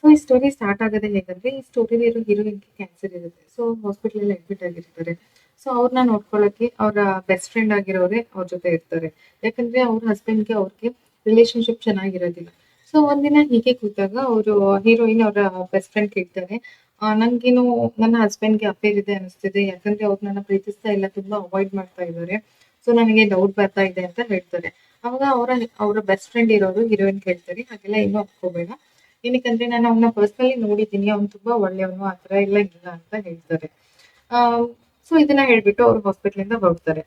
So ಈ story start ಆಗೋದೇ ಹೇಗಂದ್ರೆ, ಈ ಸ್ಟೋರಿಲಿರೋ ಹೀರೋಯಿನ್‌ಗೆ ಕ್ಯಾನ್ಸರ್ ಇರುತ್ತೆ. ಸೊ ಹಾಸ್ಪಿಟಲಲ್ಲಿ ಅಡ್ಮಿಟ್ ಆಗಿರ್ತಾರೆ. ಸೊ ಅವ್ರನ್ನ ನೋಡ್ಕೊಳ್ಳೋಕೆ ಅವರ ಬೆಸ್ಟ್ ಫ್ರೆಂಡ್ ಆಗಿರೋರೇ ಅವ್ರ ಜೊತೆ ಇರ್ತಾರೆ. ಯಾಕಂದ್ರೆ ಅವ್ರ ಹಸ್ಬೆಂಡ್‌ಗೆ ಅವ್ರಿಗೆ ರಿಲೇಶನ್‌ಶಿಪ್ ಚೆನ್ನಾಗಿರೋದಿಲ್ಲ. ಸೊ ಒಂದಿನ ಹೀಗೆ ಕೂತಾಗ ಅವರು ಹೀರೋಯಿನ್ ಅವರ ಬೆಸ್ಟ್ ಫ್ರೆಂಡ್ ಕೇಳ್ತಾರೆ, "ನಂಗೇನು ನನ್ನ ಹಸ್ಬೆಂಡ್‌ಗೆ ಅಫೇರ್ ಇದೆ ಅನಿಸ್ತಿದೆ. ಯಾಕಂದ್ರೆ ಅವ್ರು ನನ್ನ ಪ್ರೀತಿಸ್ತಾ ಇಲ್ಲ, ತುಂಬಾ ಅವಾಯ್ಡ್ ಮಾಡ್ತಾ ಇದ್ದಾರೆ. ಸೊ ನನಗೆ ಡೌಟ್ ಬರ್ತಾ ಇದೆ" ಅಂತ ಹೇಳ್ತಾರೆ. ಅವಾಗ ಅವರ ಬೆಸ್ಟ್ ಫ್ರೆಂಡ್ ಇರೋರು ಹೀರೋಯಿನ್ ಕೇಳ್ತಾರೆ, "ಹಾಗೆಲ್ಲ ಏನೂ ಅನ್ಕೋಬೇಡ. ಏನಕ್ಕಂದ್ರೆ ನಾನು ಅವನ್ನ ಪರ್ಸನಲಿ ನೋಡಿದ್ದೀನಿ. ಅವ್ನು ತುಂಬಾ ಒಳ್ಳೆಯವನು. ಆ ಥರ ಎಲ್ಲ ಇಲ್ಲ" ಅಂತ ಹೇಳ್ತಾರೆ. ಆ ಸೊ ಇದನ್ನ ಹೇಳ್ಬಿಟ್ಟು ಅವ್ರು ಹಾಸ್ಪಿಟಲಿಂದ ಹೊರಡ್ತಾರೆ.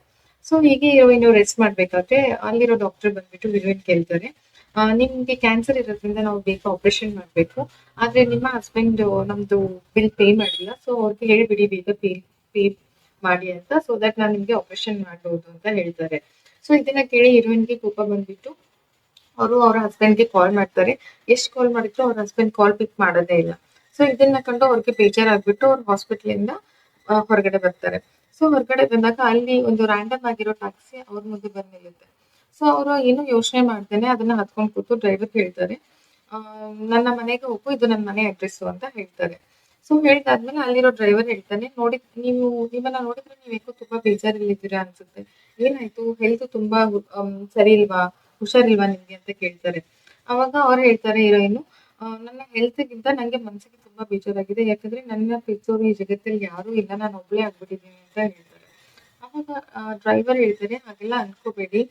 ಸೊ ಹೀಗೆ ಹೀರೋಯಿನ್ ರೆಸ್ಟ್ ಮಾಡ್ಬೇಕಾದ್ರೆ ಅಲ್ಲಿರೋ ಡಾಕ್ಟರ್ ಬಂದ್ಬಿಟ್ಟು ಹೀರೋಯಿನ್ ಕೇಳ್ತಾರೆ, "ನಿಮ್ಗೆ ಕ್ಯಾನ್ಸರ್ ಇರೋದ್ರಿಂದ ನಾವು ಬೇಗ ಆಪರೇಷನ್ ಮಾಡ್ಬೇಕು. ಆದ್ರೆ ನಿಮ್ಮ ಹಸ್ಬೆಂಡ್ ನಮ್ದು ಬಿಲ್ ಪೇ ಮಾಡಿಲ್ಲ. ಸೊ ಅವ್ರಿಗೆ ಹೇಳ್ಬಿಡಿ ಬೇಗ ಪೇ ಮಾಡಿ ಅಂತ. ಸೊ ದಟ್ ನಾನು ನಿಮ್ಗೆ ಆಪರೇಷನ್ ಮಾಡ್ಬೋದು" ಅಂತ ಹೇಳ್ತಾರೆ. ಸೊ ಇದನ್ನ ಕೇಳಿ ಹೀರೋಯಿನ್‌ಗೆ ಕೋಪ ಬಂದ್ಬಿಟ್ಟು ಅವರು ಅವ್ರ ಹಸ್ಬೆಂಡ್‌ಗೆ ಕಾಲ್ ಮಾಡ್ತಾರೆ. ಎಷ್ಟ್ ಕಾಲ್ ಮಾಡಿದ್ರು ಅವ್ರ ಹಸ್ಬೆಂಡ್ ಕಾಲ್ ಪಿಕ್ ಮಾಡೋದೇ ಇಲ್ಲ. ಸೊ ಇದನ್ನ ಕಂಡು ಅವ್ರಿಗೆ ಬೇಜಾರಾಗ್ಬಿಟ್ಟು ಅವ್ರು ಹಾಸ್ಪಿಟಲಿಂದ ಹೊರಗಡೆ ಬರ್ತಾರೆ. ಸೊ ಹೊರಗಡೆ ಬಂದಾಗ ಅಲ್ಲಿ ಒಂದು ರ್ಯಾಂಡಮ್ ಆಗಿರೋ ಟ್ಯಾಕ್ಸಿ ಅವ್ರ ಮುಂದೆ ಬಂದ್ ನಿಲ್ಲುತ್ತೆ. ಸೊ ಅವರು ಏನು ಯೋಚನೆ ಮಾಡ್ದೇನೆ ಅದನ್ನ ಹತ್ಕೊಂಡ್ ಕೂತು ಡ್ರೈವರ್‌ಗೆ ಹೇಳ್ತಾರೆ, ಆ "ನನ್ನ ಮನೆಗೆ ಹೋಗು, ಇದು ನನ್ನ ಮನೆ ಅಡ್ರೆಸ್ಸು" ಅಂತ ಹೇಳ್ತಾರೆ. ಸೊ ಹೇಳಿದಾದ್ಮೇಲೆ ಅಲ್ಲಿರೋ ಡ್ರೈವರ್ ಹೇಳ್ತಾನೆ, ನೀವು ನಿಮ್ಮನ್ನ ನೋಡಿದ್ರೆ ನೀವೇಕೋ ತುಂಬಾ ಬೇಜಾರಲ್ಲಿದ್ದೀರಾ ಅನ್ಸುತ್ತೆ. ಏನಾಯ್ತು? ಹೆಲ್ತ್ ತುಂಬಾ ಸರಿ ಇಲ್ವಾ? ಹುಷಾರಿಲ್ವಾ ನಿಮ್ಗೆ ಅಂತ ಕೇಳ್ತಾರೆ. ಅವಾಗ ಅವ್ರು ಹೇಳ್ತಾರೆ ಹೀರೋಯಿನ್, ನನ್ನ ಹೆಲ್ತ್‌ಗಿಂತ ನಂಗೆ ಮನ್ಸಿಗೆ ತುಂಬಾ ಬೇಜಾರಾಗಿದೆ. ಯಾಕಂದ್ರೆ ನನ್ನ ಪ್ರೀತಿಸೋರು ಈ ಜಗತ್ತಲ್ಲಿ ಯಾರೂ ಇಲ್ಲ. ನಾನು ಒಬ್ಳೇ ಆಗ್ಬಿಟ್ಟಿದ್ದೀನಿ ಅಂತ ಹೇಳ್ತಾರೆ. ಅವಾಗ ಡ್ರೈವರ್ ಹೇಳ್ತಾರೆ, "ಹಾಗೆಲ್ಲ ಅನ್ಕೋಬೇಡಿ.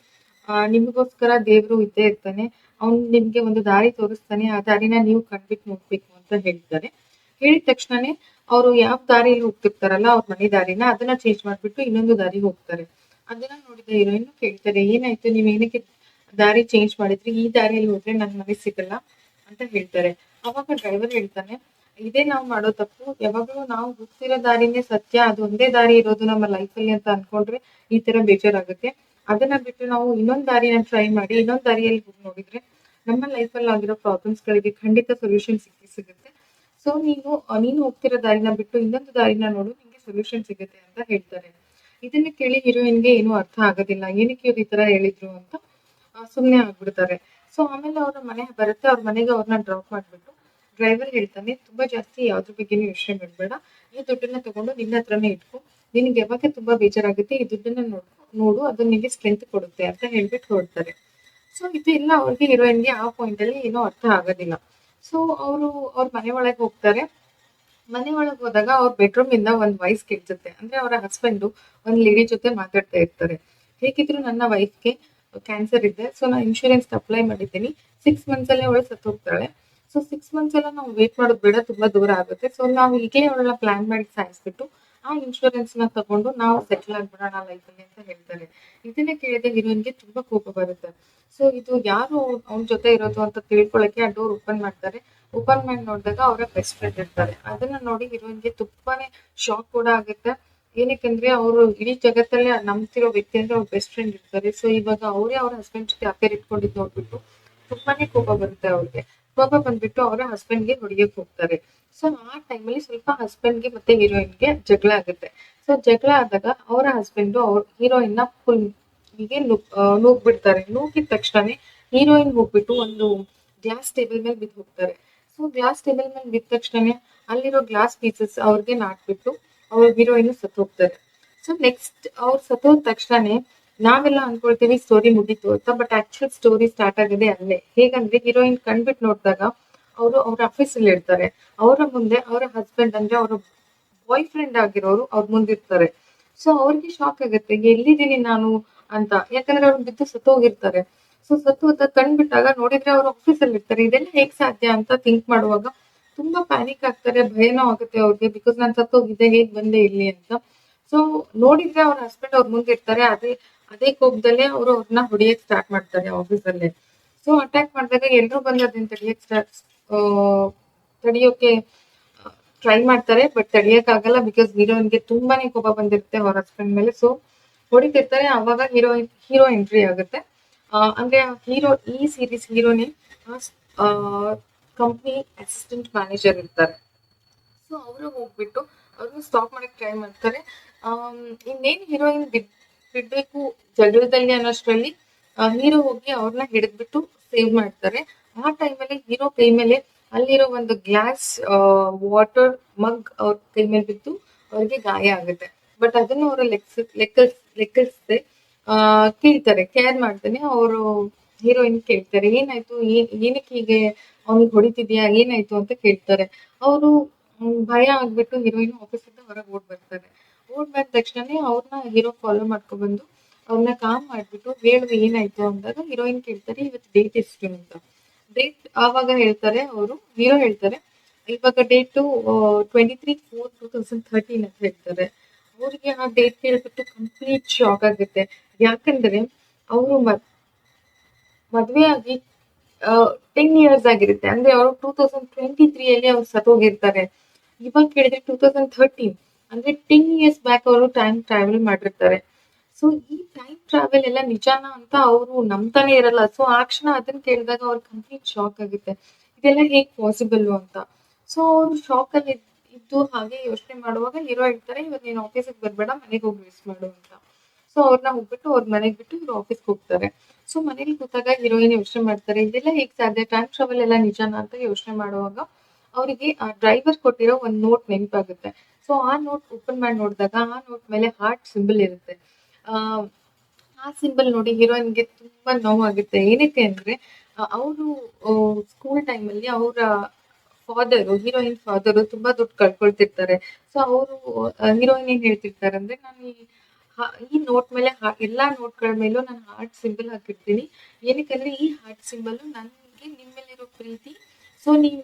ನಿಮಗೋಸ್ಕರ ದೇವ್ರು ಇದ್ದೇ ಇರ್ತಾನೆ. ಅವ್ನು ನಿಮ್ಗೆ ಒಂದು ದಾರಿ ತೋರಿಸ್ತಾನೆ. ಆ ದಾರಿನ ನೀವು ಕಣ್ಬಿಟ್ಟು ನೋಡ್ಬೇಕು" ಅಂತ ಹೇಳ್ತಾರೆ. ಹೇಳಿದ ತಕ್ಷಣನೇ ಅವರು ಯಾವ ದಾರಿಯಲ್ಲಿ ಹೋಗ್ತಿರ್ತಾರಲ್ಲ ಅವ್ರ ಮನೆ ದಾರಿನ, ಅದನ್ನ ಚೇಂಜ್ ಮಾಡ್ಬಿಟ್ಟು ಇನ್ನೊಂದು ದಾರಿಗೆ ಹೋಗ್ತಾರೆ. ಅದನ್ನ ನೋಡಿದ ಹೀರೋಯಿನ್ ಕೇಳ್ತಾರೆ, "ಏನಾಯ್ತು? ನೀವ್ ಏನಕ್ಕೆ ದಾರಿ ಚೇಂಜ್ ಮಾಡಿದ್ರಿ? ಈ ದಾರಿಯಲ್ಲಿ ಹೋದ್ರೆ ನನ್ ಮನೆ ಸಿಗಲ್ಲ" ಅಂತ ಹೇಳ್ತಾರೆ. ಅವಾಗ ಡ್ರೈವರ್ ಹೇಳ್ತಾನೆ, "ಇದೇ ನಾವ್ ಮಾಡೋ ತಪ್ಪು. ಯಾವಾಗ್ಲೂ ನಾವು ಹೋಗ್ತಿರೋ ದಾರಿನೇ ಸತ್ಯ, ಅದು ಒಂದೇ ದಾರಿ ಇರೋದು ನಮ್ಮ ಲೈಫಲ್ಲಿ ಅಂತ ಅನ್ಕೊಂಡ್ರೆ ಈ ತರ ಬೇಜಾರಾಗುತ್ತೆ. ಅದನ್ನ ಬಿಟ್ಟು ನಾವು ಇನ್ನೊಂದ್ ದಾರಿನ ಟ್ರೈ ಮಾಡಿ ಇನ್ನೊಂದ್ ದಾರಿಯಲ್ಲಿ ಹೋಗಿ ನೋಡಿದ್ರೆ ನಮ್ಮ ಲೈಫಲ್ಲಿ ಆಗಿರೋ ಪ್ರಾಬ್ಲಮ್ಸ್‌ಗಳಿಗೆ ಖಂಡಿತ ಸೊಲ್ಯೂಷನ್ ಸಿಗುತ್ತೆ. ಸೊ ನೀನು ಹೋಗ್ತಿರೋ ದಾರಿನ ಬಿಟ್ಟು ಇನ್ನೊಂದು ದಾರಿನ ನೋಡು, ನಿಂಗೆ ಸೊಲ್ಯೂಷನ್ ಸಿಗುತ್ತೆ" ಅಂತ ಹೇಳ್ತಾರೆ. ಇದನ್ನ ಕೇಳಿ ಹೀರೋಯಿನ್‌ಗೆ ಏನೂ ಅರ್ಥ ಆಗೋದಿಲ್ಲ. ಏನಕ್ಕೆ ಇವ್ರು ಈ ತರ ಹೇಳಿದ್ರು ಅಂತ ಸುಮ್ನೆ ಆಗ್ಬಿಡ್ತಾರೆ. ಸೊ ಆಮೇಲೆ ಅವ್ರ ಮನೆ ಬರುತ್ತೆ. ಅವ್ರ ಮನೆಗೆ ಅವ್ರನ್ನ ಡ್ರಾಪ್ ಮಾಡ್ಬಿಟ್ಟು ಡ್ರೈವರ್ ಹೇಳ್ತಾನೆ, "ತುಂಬಾ ಜಾಸ್ತಿ ಯಾವ್ದ್ರ ಬಗ್ಗೆನೂ ಯೋಚನೆ ಮಾಡ್ಬೇಡ. ಈ ದುಡ್ಡನ್ನ ತಗೊಂಡು ನಿನ್ನ ಹತ್ರನೇ ಇಟ್ಕೊ. ನಿನಗೆ ಯಾವಾಗ ತುಂಬಾ ಬೇಜಾರಾಗುತ್ತೆ ಈ ದುಡ್ಡನ್ನ ನೋಡು, ಅದು ನಿಂಗೆ ಸ್ಟ್ರೆಂತ್ ಕೊಡುತ್ತೆ" ಅಂತ ಹೇಳ್ಬಿಟ್ಟು ಹೊರಡ್ತಾರೆ. ಸೊ ಇದು ಎಲ್ಲ ಅವ್ರಿಗೆ ಹೀರೋಯಿನ್‌ಗೆ ಆ ಪಾಯಿಂಟ್ ಅಲ್ಲಿ ಏನೂ ಅರ್ಥ ಆಗೋದಿಲ್ಲ. ಸೊ ಅವ್ರ ಮನೆ ಒಳಗೆ ಹೋಗ್ತಾರೆ. ಮನೆ ಒಳಗ್ ಹೋದಾಗ ಅವ್ರ ಬೆಡ್‌ರೂಮ್ ಇಂದ ಒಂದ್ ವಾಯ್ಸ್ ಕೇಳ್ಸುತ್ತೆ. ಅಂದ್ರೆ ಅವರ ಹಸ್ಬೆಂಡು ಒಂದ್ ಲೇಡಿ ಜೊತೆ ಮಾತಾಡ್ತಾ ಇರ್ತಾರೆ. "ಹೇಗಿದ್ರು ನನ್ನ ವೈಫ್‌ಗೆ ಕ್ಯಾನ್ಸರ್ ಇದೆ. ಸೊ ನಾನು ಇನ್ಶೂರೆನ್ಸ್‌ಗೆ ಅಪ್ಲೈ ಮಾಡಿದ್ದೀನಿ. 6 ಮಂತ್ಸ್ ಅಲ್ಲೇ ಅವಳು ಸತ್ತೋಗ್ತಾಳೆ. ಸೊ 6 ಮಂತ್ಸ್ ಎಲ್ಲ ನಾವು ವೇಟ್ ಮಾಡೋದು ಬೇಡ, ತುಂಬಾ ದೂರ ಆಗುತ್ತೆ. ಸೊ ನಾವು ಈಗಲೇ ಅವಳನ್ನ ಪ್ಲಾನ್ ಮಾಡಿ ಸಾಯಿಸ್ಬಿಟ್ಟು ಆ ಇನ್ಶೂರೆನ್ಸ್‌ನ ತಗೊಂಡು ನಾವು ಸೆಟಲ್ ಆಗ್ಬಿಡೋಣ ಲೈಫಲ್ಲಿ" ಅಂತ ಹೇಳ್ತಾರೆ. ಇದನ್ನ ಕೇಳಿದ ಹೀರೋಯಿನ್‌ಗೆ ತುಂಬಾ ಕೋಪ ಬರುತ್ತೆ. ಸೊ ಇದು ಯಾರು ಅವ್ನ ಜೊತೆ ಇರೋದು ಅಂತ ತಿಳ್ಕೊಳಕ್ಕೆ ಆ ಡೋರ್ ಓಪನ್ ಮಾಡ್ತಾರೆ. ಓಪನ್ ಮಾಡಿ ನೋಡಿದಾಗ ಅವರ ಬೆಸ್ಟ್ ಫ್ರೆಂಡ್ ಇರ್ತಾರೆ. ಅದನ್ನ ನೋಡಿ ಹೀರೋಯಿನ್‌ಗೆ ತುಂಬಾನೇ ಶಾಕ್ ಕೂಡ ಆಗುತ್ತೆ. ಏನಕ್ಕಂದ್ರೆ ಅವರು ಇಡೀ ಜಗತ್ತಲ್ಲೇ ನಂಬ್ತಿರೋ ವ್ಯಕ್ತಿ ಅಂದ್ರೆ ಅವ್ರ ಬೆಸ್ಟ್ ಫ್ರೆಂಡ್ ಇರ್ತಾರೆ. ಸೊ ಇವಾಗ ಅವರೇ ಅವ್ರ ಹಸ್ಬೆಂಡ್ ಜೊತೆ ಅಫೇರ್ ಇಟ್ಕೊಂಡಿದ್ದು ನೋಡ್ಬಿಟ್ಟು ತುಂಬಾನೇ ಕೋಪ ಬರುತ್ತೆ ಅವ್ರಿಗೆ. ಕೋಪ ಬಂದ್ಬಿಟ್ಟು ಅವರ ಹಸ್ಬೆಂಡ್‌ಗೆ ಹೊಡಿಯಕ್ ಹೋಗ್ತಾರೆ. ಸೊ ಆ ಟೈಮಲ್ಲಿ ಸ್ವಲ್ಪ ಹಸ್ಬೆಂಡ್‌ಗೆ ಮತ್ತೆ ಹೀರೋಯಿನ್‌ಗೆ ಜಗಳ ಆಗುತ್ತೆ. ಸೊ ಜಗಳ ಆದಾಗ ಅವರ ಹಸ್ಬೆಂಡು ಹೀರೋಯಿನ್‌ನ ಫುಲ್ ಹೀಗೆ ನೂಗ್ಬಿಡ್ತಾರೆ. ನೂಗಿದ ತಕ್ಷಣನೇ ಹೀರೋಯಿನ್ ಹೋಗ್ಬಿಟ್ಟು ಒಂದು ಗ್ಲಾಸ್ ಟೇಬಲ್ ಮೇಲೆ ಬಿದ್ದು ಹೋಗ್ತಾರೆ. ಸೊ ಗ್ಲಾಸ್ ಟೇಬಲ್ ಮೇಲೆ ಬಿದ್ದ ತಕ್ಷಣನೇ ಅಲ್ಲಿರೋ ಗ್ಲಾಸ್ ಪೀಸಸ್ ಅವ್ರಿಗೆ ನಾಟ್ಬಿಟ್ಟು ಅವ್ರ ಹೀರೋಯಿನ್ ಸತ್ತು ಹೋಗ್ತಾರೆ. ಸೊ ನೆಕ್ಸ್ಟ್ ಅವ್ರು ಸತ್ತೋದ ತಕ್ಷಣನೇ ನಾವೆಲ್ಲ ಅನ್ಕೊಳ್ತೀವಿ ಸ್ಟೋರಿ ಮುಗೀತು ಅಂತ. ಬಟ್ ಆಕ್ಚುಯಲ್ ಸ್ಟೋರಿ ಸ್ಟಾರ್ಟ್ ಆಗೋದೇ ಅಲ್ಲೇ. ಹೇಗಂದ್ರೆ ಹೀರೋಯಿನ್ ಕಣ್ಬಿಟ್ಟು ನೋಡಿದಾಗ ಅವ್ರ ಆಫೀಸಲ್ಲಿ ಇರ್ತಾರೆ. ಅವರ ಮುಂದೆ ಅವರ ಹಸ್ಬೆಂಡ್ ಅಂದ್ರೆ ಅವ್ರ ಬಾಯ್ ಫ್ರೆಂಡ್ ಆಗಿರೋರು ಅವ್ರ ಮುಂದಿರ್ತಾರೆ. ಸೊ ಅವ್ರಿಗೆ ಶಾಕ್ ಆಗುತ್ತೆ, ಎಲ್ಲಿದ್ದೀನಿ ನಾನು ಅಂತ. ಯಾಕಂದ್ರೆ ಅವ್ರು ಬಿದ್ದು ಸತ್ತೋಗಿರ್ತಾರೆ. ಸೊ ಸತ್ತು ಅಂತ ಕಣ್ ಬಿಟ್ಟಾಗ ನೋಡಿದ್ರೆ ಅವ್ರು ಆಫೀಸಲ್ಲಿ ಇರ್ತಾರೆ. ಇದೆಲ್ಲ ಹೇಗ್ ಸಾಧ್ಯ ಅಂತ ಥಿಂಕ್ ಮಾಡುವಾಗ ತುಂಬಾ ಪ್ಯಾನಿಕ್ ಆಗ್ತಾರೆ, ಭಯನೂ ಆಗುತ್ತೆ ಅವ್ರಿಗೆ. ಬಿಕಾಸ್ ನಾನ್ ಸತ್ತೋಗಿದ್ದೆ, ಹೇಗ್ ಬಂದೆ ಇಲ್ಲಿ ಅಂತ. ಸೊ ನೋಡಿದ್ರೆ ಅವ್ರ ಹಸ್ಬೆಂಡ್ ಅವ್ರ ಮುಂದೆ ಇರ್ತಾರೆ. ಅದೇ ಅದೇ ಕೋಪದಲ್ಲೇ ಅವ್ರನ್ನ ಹೊಡಿಯಕ್ ಸ್ಟಾರ್ಟ್ ಮಾಡ್ತಾರೆ ಆಫೀಸಲ್ಲೇ. ಸೊ ಅಟ್ಯಾಕ್ ಮಾಡಿದಾಗ ಎಲ್ರೂ ಬಂದು ಅದನ್ನ ತಡಿಯೋಕೆ ಟ್ರೈ ಮಾಡ್ತಾರೆ. ಬಟ್ ತಡಿಯಕ್ಕಾಗಲ್ಲ. ಬಿಕಾಸ್ ಹೀರೋಯಿನ್‌ಗೆ ತುಂಬಾನೇ ಕೋಪ ಬಂದಿರುತ್ತೆ ಅವ್ರ ಹಸ್ಬೆಂಡ್ ಮೇಲೆ. ಸೊ ಹೊಡಿತಿರ್ತಾರೆ. ಅವಾಗ ಹೀರೋ ಎಂಟ್ರಿ ಆಗುತ್ತೆ. ಅಂದ್ರೆ ಈ ಸೀರೀಸ್ ಹೀರೋನೇ ಕಂಪ್ನಿ ಅಸಿಸ್ಟೆಂಟ್ ಮ್ಯಾನೇಜರ್ ಇರ್ತಾರೆ. ಸೊ ಅವರು ಹೋಗ್ಬಿಟ್ಟು ಅವ್ರನ್ನ ಸ್ಟಾಪ್ ಮಾಡಕ್ ಟ್ರೈ ಮಾಡ್ತಾರೆ. ಇನ್ನೇನ್ ಹೀರೋಯಿನ್ ಬಿಡ್ಬೇಕು ಜಗಳದಲ್ಲಿ ಅನ್ನೋಷ್ಟ್ರಲ್ಲಿ ಹೀರೋ ಹೋಗಿ ಅವ್ರನ್ನ ಹಿಡಿದ್ಬಿಟ್ಟು ಸೇವ್ ಮಾಡ್ತಾರೆ. ಆ ಟೈಮಲ್ಲಿ ಹೀರೋ ಕೈ ಮೇಲೆ ಅಲ್ಲಿರೋ ಒಂದು ಗ್ಲಾಸ್ ವಾಟರ್ ಮಗ್ ಅವ್ರ ಕೈ ಮೇಲೆ ಬಿದ್ದು ಅವ್ರಿಗೆ ಗಾಯ ಆಗುತ್ತೆ. ಬಟ್ ಅದನ್ನು ಅವರು ಲೆಕ್ಕಿಸದೆ ಕೇಳ್ತಾರೆ, ಕೇರ್ ಮಾಡ್ತಾನೆ ಅವರು ಹೀರೋಯಿನ್ ಕೇಳ್ತಾರೆ, ಏನಾಯ್ತು, ಏನಕ್ಕೆ ಹೀಗೆ ಅವ್ನಿಗೆ ಹೊಡಿತಿದ್ಯಾ, ಏನಾಯ್ತು ಅಂತ ಕೇಳ್ತಾರೆ. ಅವರು ಭಯ ಆಗ್ಬಿಟ್ಟು ಹೀರೋಯಿನ್ ಆಫೀಸಿಂದ ಹೊರಗೆ ಬರ್ತಾರೆ. ಬಂದ ತಕ್ಷಣನೇ ಅವ್ರನ್ನ ಹೀರೋ ಫಾಲೋ ಮಾಡ್ಕೊಬಂದು ಅವ್ರನ್ನ ಕಾಮ್ ಮಾಡ್ಬಿಟ್ಟು ಹೇಳು ಏನಾಯ್ತು ಅಂದಾಗ ಹೀರೋಯಿನ್ ಕೇಳ್ತಾರೆ ಇವತ್ತು ಡೇಟ್ ಎಷ್ಟು ಅಂತ. ಡೇಟ್ ಆವಾಗ ಹೇಳ್ತಾರೆ, ಅವರು ಹೀರೋ ಹೇಳ್ತಾರೆ ಇವಾಗ ಡೇಟು 23/4/2013 ಅಂತ ಹೇಳ್ತಾರೆ. ಅವ್ರಿಗೆ ಆ ಡೇಟ್ ಕೇಳ್ಬಿಟ್ಟು ಕಂಪ್ಲೀಟ್ ಶಾಕ್ ಆಗುತ್ತೆ. ಯಾಕಂದ್ರೆ ಅವರು ಮದ್ವೆ ಆಗಿ 10 ಇಯರ್ಸ್ ಆಗಿರುತ್ತೆ. ಅಂದ್ರೆ ಅವರು 2023 ಅವ್ರು ಸತ್ತೋಗಿರ್ತಾರೆ. ಇವಾಗ ಕೇಳಿದ್ರೆ 2013, ಅಂದ್ರೆ 10 ಇಯರ್ಸ್ ಬ್ಯಾಕ್ ಅವರು ಟೈಮ್ ಟ್ರಾವೆಲ್ ಮಾಡಿರ್ತಾರೆ. ಸೊ ಈ ಟೈಮ್ ಟ್ರಾವೆಲ್ ಎಲ್ಲ ನಿಜಾನ ಅಂತ ಅವರು ನಂಬ್ತಾನೆ ಇರಲ್ಲ. ಸೊ ಆ ಕ್ಷಣ ಅದನ್ನ ಕೇಳಿದಾಗ ಅವ್ರಿಗೆ ಕಂಪ್ಲೀಟ್ ಶಾಕ್ ಆಗುತ್ತೆ, ಇದೆಲ್ಲ ಹೇಗ್ ಪಾಸಿಬಲ್ ಅಂತ. ಸೊ ಅವ್ರು ಶಾಕ್ ಅಲ್ಲಿ ಇದ್ದು ಹಾಗೆ ಯೋಚನೆ ಮಾಡುವಾಗ ಹೀರೋ ಹೇಳ್ತಾರೆ ಇವತ್ತು ನೀನು ಆಫೀಸಿಗೆ ಬರ್ಬೇಡ, ಮನೆಗೆ ಹೋಗಿ ರೆಸ್ಟ್ ಮಾಡು ಅಂತ. ಸೊ ಅವ್ರನ್ನ ಹೋಗ್ಬಿಟ್ಟು ಅವ್ರ ಮನೆಗೆ ಬಿಟ್ಟು ಇವ್ರು ಆಫೀಸ್ಗೆ ಹೋಗ್ತಾರೆ. ಸೊ ಮನೇಲಿ ಕೂತಾಗ ಹೀರೋಯಿನ್ ಯೋಚನೆ ಮಾಡ್ತಾರೆ ಇದೆಲ್ಲ ಹೇಗ್ ಸಾಧ್ಯ, ಟೈಮ್ ಟ್ರಾವೆಲ್ ಎಲ್ಲ ನಿಜಾನ ಅಂತ ಯೋಚನೆ ಮಾಡುವಾಗ ಅವರಿಗೆ ಆ ಡ್ರೈವರ್ ಕೊಟ್ಟಿರೋ ಒಂದು ನೋಟ್ ನೆನಪಾಗುತ್ತೆ. ಸೊ ಆ ನೋಟ್ ಓಪನ್ ಮಾಡಿ ನೋಡಿದಾಗ ಆ ನೋಟ್ ಮೇಲೆ ಹಾರ್ಟ್ ಸಿಂಬಲ್ ಇರುತ್ತೆ. ಆ ಆ ಸಿಂಬಲ್ ನೋಡಿ ಹೀರೋಯಿನ್ಗೆ ತುಂಬಾ ನೋವಾಗುತ್ತೆ. ಏನಕ್ಕೆ ಅಂದ್ರೆ ಅವರು ಸ್ಕೂಲ್ ಟೈಮಲ್ಲಿ ಅವರ ಹೀರೋಯಿನ್ ಫಾದರು ತುಂಬಾ ದುಡ್ಡು ಕಳ್ಕೊಳ್ತಿರ್ತಾರೆ. ಸೊ ಅವರು ಹೀರೋಯಿನ್ ಏನ್ ಹೇಳ್ತಿರ್ತಾರೆ ಅಂದ್ರೆ ನಾನು ಈ ನೋಟ್ ಮೇಲೆ ಎಲ್ಲಾ ನೋಟ್ಗಳ ಮೇಲೂ ನಾನು ಹಾರ್ಟ್ ಸಿಂಬಲ್ ಹಾಕಿರ್ತೀನಿ. ಏನಕ್ಕಂದ್ರೆ ಈ ಹಾರ್ಟ್ ಸಿಂಬಲ್ ನನ್ಗೆ ನಿಮ್ ಮೇಲಿರೋ ಪ್ರೀತಿ. ಸೊ ನೀವು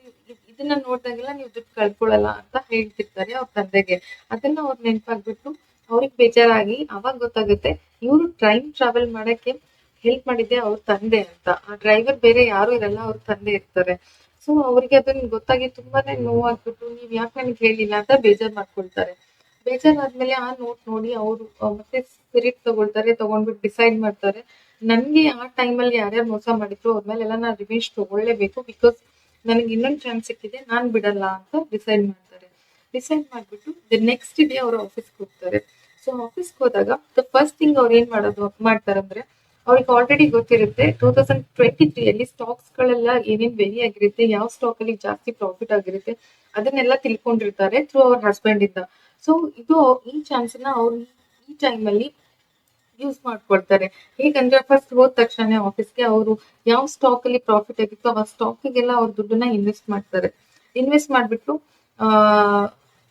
ಇದನ್ನ ನೋಡಿದಾಗೆಲ್ಲ ನೀವು ದುಡ್ಡು ಕಳ್ಕೊಳಲ್ಲ ಅಂತ ಹೇಳ್ತಿರ್ತಾರೆ ಅವ್ರ ತಂದೆಗೆ. ಅದನ್ನ ಅವ್ರು ನೆನ್ಪಾಗ್ಬಿಟ್ಟು ಅವ್ರಿಗೆ ಬೇಜಾರಾಗಿ ಅವಾಗ ಗೊತ್ತಾಗುತ್ತೆ ಇವ್ರು ಟೈಮ್ ಟ್ರಾವೆಲ್ ಮಾಡಕ್ಕೆ ಹೆಲ್ಪ್ ಮಾಡಿದ್ದೆ ಅವ್ರ ತಂದೆ ಅಂತ. ಆ ಡ್ರೈವರ್ ಬೇರೆ ಯಾರು ಇರಲ್ಲ, ಅವ್ರ ತಂದೆ ಇರ್ತಾರೆ. ಸೊ ಅವ್ರಿಗೆ ಅದನ್ನ ಗೊತ್ತಾಗಿ ತುಂಬಾನೇ ನೋವಾಗ್ಬಿಟ್ಟು ನೀವ್ ಯಾಕೆ ನನಗೆ ಹೇಳಿಲ್ಲ ಅಂತ ಬೇಜಾರ್ ಮಾಡ್ಕೊಳ್ತಾರೆ. ಬೇಜಾರಾದ್ಮೇಲೆ ಆ ನೋಟ್ ನೋಡಿ ಅವರು ಮತ್ತೆ ಸ್ಪಿರಿಟ್ ತಗೊಳ್ತಾರೆ. ತಗೊಂಡ್ಬಿಟ್ಟು ಡಿಸೈಡ್ ಮಾಡ್ತಾರೆ ನನ್ಗೆ ಆ ಟೈಮಲ್ಲಿ ಯಾರ್ಯಾರು ಮೋಸ ಮಾಡಿದ್ರು ಅವ್ರ ಮೇಲೆಲ್ಲ ನಾನು ರಿವೆಂಜ್ ತಗೊಳ್ಳೇಬೇಕು. ಬಿಕಾಸ್ ನನಗೆ ಇನ್ನೊಂದು ಚಾನ್ಸ್ ಸಿಕ್ಕಿದೆ, ನಾನ್ ಬಿಡಲ್ಲ ಅಂತ ಡಿಸೈಡ್ ಮಾಡ್ತಾರೆ. ಡಿಸೈಡ್ ಮಾಡ್ಬಿಟ್ಟು ನೆಕ್ಸ್ಟ್ ಡೇ ಅವ್ರ ಆಫೀಸ್ಗೆ ಹೋಗ್ತಾರೆ. ಸೊ ಆಫೀಸ್ಗೆ ಹೋದಾಗ ದ ಫಸ್ಟ್ ಥಿಂಗ್ ಅವ್ರು ಏನ್ ಮಾಡ್ತಾರಂದ್ರೆ ಅವ್ರಿಗೆ ಆಲ್ರೆಡಿ ಗೊತ್ತಿರುತ್ತೆ 2023 ಸ್ಟಾಕ್ಸ್ ಗಳೆಲ್ಲ ಏನೇನ್ ವೆರಿ ಆಗಿರುತ್ತೆ, ಯಾವ ಸ್ಟಾಕ್ ಅಲ್ಲಿ ಜಾಸ್ತಿ ಪ್ರಾಫಿಟ್ ಆಗಿರುತ್ತೆ ಅದನ್ನೆಲ್ಲ ತಿಳ್ಕೊಂಡಿರ್ತಾರೆ ಥ್ರೂ ಅವ್ರ ಹಸ್ಬೆಂಡ್ ಇಂದ. ಸೊ ಇದು ಈ ಚಾನ್ಸ್ ನ ಅವ್ರು ಈ ಟೈಮ್ ಅಲ್ಲಿ ಯೂಸ್ ಮಾಡ್ಕೊಳ್ತಾರೆ. ಹೇಗಂದ್ರೆ ಫಸ್ಟ್ ಹೋದ ತಕ್ಷಣ ಆಫೀಸ್ಗೆ ಅವರು ಯಾವ ಸ್ಟಾಕ್ ಅಲ್ಲಿ ಪ್ರಾಫಿಟ್ ಆಗಿತ್ತು ಆ ಸ್ಟಾಕಿಗೆಲ್ಲ ಅವ್ರ ದುಡ್ಡನ್ನ ಇನ್ವೆಸ್ಟ್ ಮಾಡ್ತಾರೆ. ಇನ್ವೆಸ್ಟ್ ಮಾಡ್ಬಿಟ್ಟು ಆ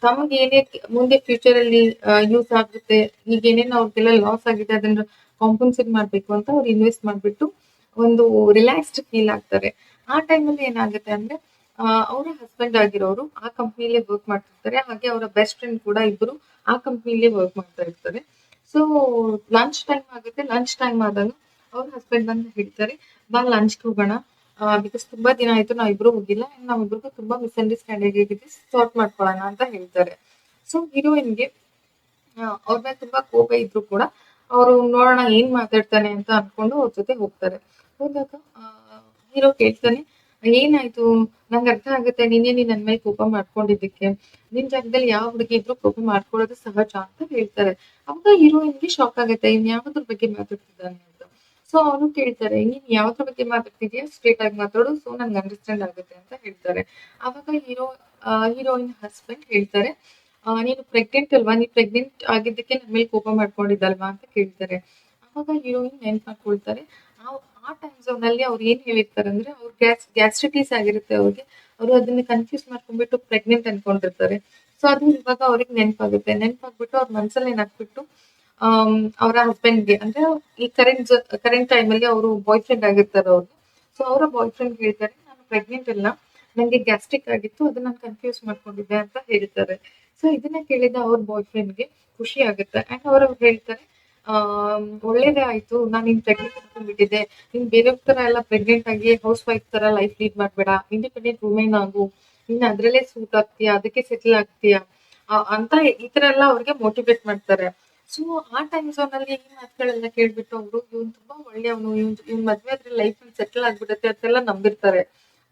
ತಮಗೆ ಏನೇ ಮುಂದೆ ಫ್ಯೂಚರ್ ಅಲ್ಲಿ ಯೂಸ್ ಆಗುತ್ತೆ, ಈಗ ಏನೇನು ಅವ್ರಿಗೆಲ್ಲ ಲಾಸ್ ಆಗಿದೆ ಅದನ್ನ ಕಾಂಪನ್ಸೇಟ್ ಮಾಡ್ಬೇಕು ಅಂತ ಅವ್ರು ಇನ್ವೆಸ್ಟ್ ಮಾಡ್ಬಿಟ್ಟು ಒಂದು ರಿಲ್ಯಾಕ್ಸ್ಡ್ ಫೀಲ್ ಆಗ್ತಾರೆ. ಆ ಟೈಮಲ್ಲಿ ಏನಾಗುತ್ತೆ ಅಂದ್ರೆ ಅವರ ಹಸ್ಬೆಂಡ್ ಆಗಿರೋರು ಆ ಕಂಪ್ನಿಲೇ ವರ್ಕ್ ಮಾಡ್ತಿರ್ತಾರೆ. ಹಾಗೆ ಅವರ ಬೆಸ್ಟ್ ಫ್ರೆಂಡ್ ಕೂಡ ಇಬ್ರು ಆ ಕಂಪ್ನಿಲೇ ವರ್ಕ್ ಮಾಡ್ತಾ ಇರ್ತಾರೆ. ಸೊ ಲಂಚ್ ಟೈಮ್ ಆಗುತ್ತೆ. ಲಂಚ್ ಟೈಮ್ ಆದಾಗ ಅವ್ರ ಹಸ್ಬೆಂಡ್ ಬಂದು ಹೇಳ್ತಾರೆ ಬಾ ಲಂಚ್ಗೆ ಹೋಗೋಣ, ಬಿಕಾಸ್ ತುಂಬಾ ದಿನ ಆಯ್ತು ನಾವಿಬ್ರು ಹೋಗಿಲ್ಲ, ನಾವಿಬ್ರಿಗೂ ತುಂಬಾ ಮಿಸ್ಅಂಡರ್ಸ್ಟ್ಯಾಂಡಿಂಗ್ ಆಗಿದೆ, ಸಾರ್ಟ್ ಮಾಡ್ಕೊಳ್ಳೋಣ ಅಂತ ಹೇಳ್ತಾರೆ. ಸೊ ಹೀರೋಯಿನ್ಗೆ ಅವ್ರ ಮೇಲೆ ತುಂಬಾ ಕೋಪ ಇದ್ರು ಕೂಡ ಅವರು ನೋಡೋಣ ಏನ್ ಮಾತಾಡ್ತಾನೆ ಅಂತ ಅನ್ಕೊಂಡು ಅವ್ರ ಜೊತೆ ಹೋಗ್ತಾರೆ. ಹೋದಾಗ ಹೀರೋ ಕೇಳ್ತಾನೆ ಏನಾಯ್ತು, ನಂಗೆ ಅರ್ಥ ಆಗುತ್ತೆ ನೀನ್ ನನ್ ಮೇಲೆ ಕೋಪ ಮಾಡ್ಕೊಂಡಿದ್ದಕ್ಕೆ, ನಿನ್ ಜಾಗದಲ್ಲಿ ಯಾವ ಹುಡುಗಿ ಇದ್ರು ಕೋಪ ಮಾಡ್ಕೊಳ್ಳೋದು ಸಹಜ ಅಂತ ಹೇಳ್ತಾರೆ. ಅವಾಗ ಹೀರೋಯಿನ್ಗೆ ಶಾಕ್ ಆಗುತ್ತೆ ಇನ್ ಯಾವ್ದ್ರ ಬಗ್ಗೆ ಮಾತಾಡ್ತಿದ್ದಾನೆ ಅಂತ. ಸೊ ಅವನು ಕೇಳ್ತಾರೆ ನೀನ್ ಯಾವ್ದ್ರ ಬಗ್ಗೆ ಮಾತಾಡ್ತಿದ್ಯಾ, ಸ್ಟ್ರೇಟ್ ಆಗಿ ಮಾತಾಡು, ಸೊ ನಂಗೆ ಅಂಡರ್ಸ್ಟ್ಯಾಂಡ್ ಆಗುತ್ತೆ ಅಂತ ಹೇಳ್ತಾರೆ. ಅವಾಗ ಹೀರೋಯಿನ್ ಹಸ್ಬೆಂಡ್ ಹೇಳ್ತಾರೆ ನೀನು ಪ್ರೆಗ್ನೆಂಟ್ ಅಲ್ವಾ, ನೀನ್ ಪ್ರೆಗ್ನೆಂಟ್ ಆಗಿದ್ದಕ್ಕೆ ನನ್ ಮೇಲೆ ಕೋಪ ಮಾಡ್ಕೊಂಡಿದ್ದಲ್ವಾ ಅಂತ ಕೇಳ್ತಾರೆ. ಅವಾಗ ಹೀರೋಯಿನ್ ನೆನ್ಪ್ ಮಾಡ್ಕೊಳ್ತಾರೆ ಆ ಟೈಮ್ ಝೋನ್ ಅಲ್ಲಿ ಅವ್ರು ಏನ್ ಹೇಳಿರ್ತಾರೆ ಅಂದ್ರೆ ಅವ್ರ ಗ್ಯಾಸ್ಟ್ರಿಟೀಸ್ ಆಗಿರುತ್ತೆ ಅವ್ರಿಗೆ. ಅವ್ರು ಅದನ್ನ ಕನ್ಫ್ಯೂಸ್ ಮಾಡ್ಕೊಂಡ್ಬಿಟ್ಟು ಪ್ರೆಗ್ನೆಂಟ್ ಅನ್ಕೊಂಡಿರ್ತಾರೆ. ಸೊ ಅದು ಇವಾಗ ಅವ್ರಿಗೆ ನೆನ್ಪಾಗ್ಬಿಟ್ಟು ಅವ್ರ ಮನ್ಸಲ್ಲಿ ಏನಾಗ್ಬಿಟ್ಟು ಅವರ ಹಸ್ಬೆಂಡ್ಗೆ ಅಂದ್ರೆ ಈ ಕರೆಂಟ್ ಟೈಮಲ್ಲಿ ಅವರು ಬಾಯ್ ಫ್ರೆಂಡ್ ಆಗಿರ್ತಾರೆ ಅವ್ರು. ಸೊ ಅವರ ಬಾಯ್ ಫ್ರೆಂಡ್ ಹೇಳ್ತಾರೆ ನಾನು ಪ್ರೆಗ್ನೆಂಟ್ ಅಲ್ಲ, ನಂಗೆ ಗ್ಯಾಸ್ಟ್ರಿಕ್ ಆಗಿತ್ತು, ಅದನ್ನ ನಾನು ಕನ್ಫ್ಯೂಸ್ ಮಾಡ್ಕೊಂಡಿದ್ದೆ ಅಂತ ಹೇಳ್ತಾರೆ. ಸೊ ಇದನ್ನ ಕೇಳಿದ ಅವ್ರ ಬಾಯ್ ಫ್ರೆಂಡ್ಗೆ ಖುಷಿ ಆಗುತ್ತೆ. ಅಂಡ್ ಅವ್ರು ಹೇಳ್ತಾರೆ ಒಳ್ಳೇದೇ ಆಯ್ತು, ನಾನು ನಿನ್ ಪ್ರೆಗ್ನೆಂಟ್ ಅನ್ಕೊಂಡ್ಬಿಟ್ಟಿದ್ದೆ, ನೀನ್ ಬೇರೆಯವ್ರ ತರ ಎಲ್ಲ ಪ್ರೆಗ್ನೆಂಟ್ ಆಗಿ ಹೌಸ್ ವೈಫ್ ತರ ಲೈಫ್ ಲೀಡ್ ಮಾಡ್ಬೇಡ, ಇಂಡಿಪೆಂಡೆಂಟ್ ವುಮೆನ್ ಆಗು, ನೀನ್ ಅದ್ರಲ್ಲೇ ಸೂಟ್ ಆಗ್ತೀಯಾ, ಅದಕ್ಕೆ ಸೆಟಲ್ ಆಗ್ತೀಯಾ ಅಂತ ಈ ತರ ಎಲ್ಲ ಅವ್ರಿಗೆ ಮೋಟಿವೇಟ್ ಮಾಡ್ತಾರೆ. ಸೊ ಆ ಟೈಮ್ ಝೋನ್ ಅಲ್ಲಿ ಈ ಮಾತುಗಳೆಲ್ಲ ಕೇಳ್ಬಿಟ್ಟು ಅವರು ಇವ್ನು ತುಂಬಾ ಒಳ್ಳೆಯವನು, ಇವ್ನ್ ಮದ್ವೆ ಆದ್ರೆ ಲೈಫ್ ಅಲ್ಲಿ ಸೆಟಲ್ ಆಗ್ಬಿಡುತ್ತೆ ಅಂತೆಲ್ಲ ನಂಬಿರ್ತಾರೆ.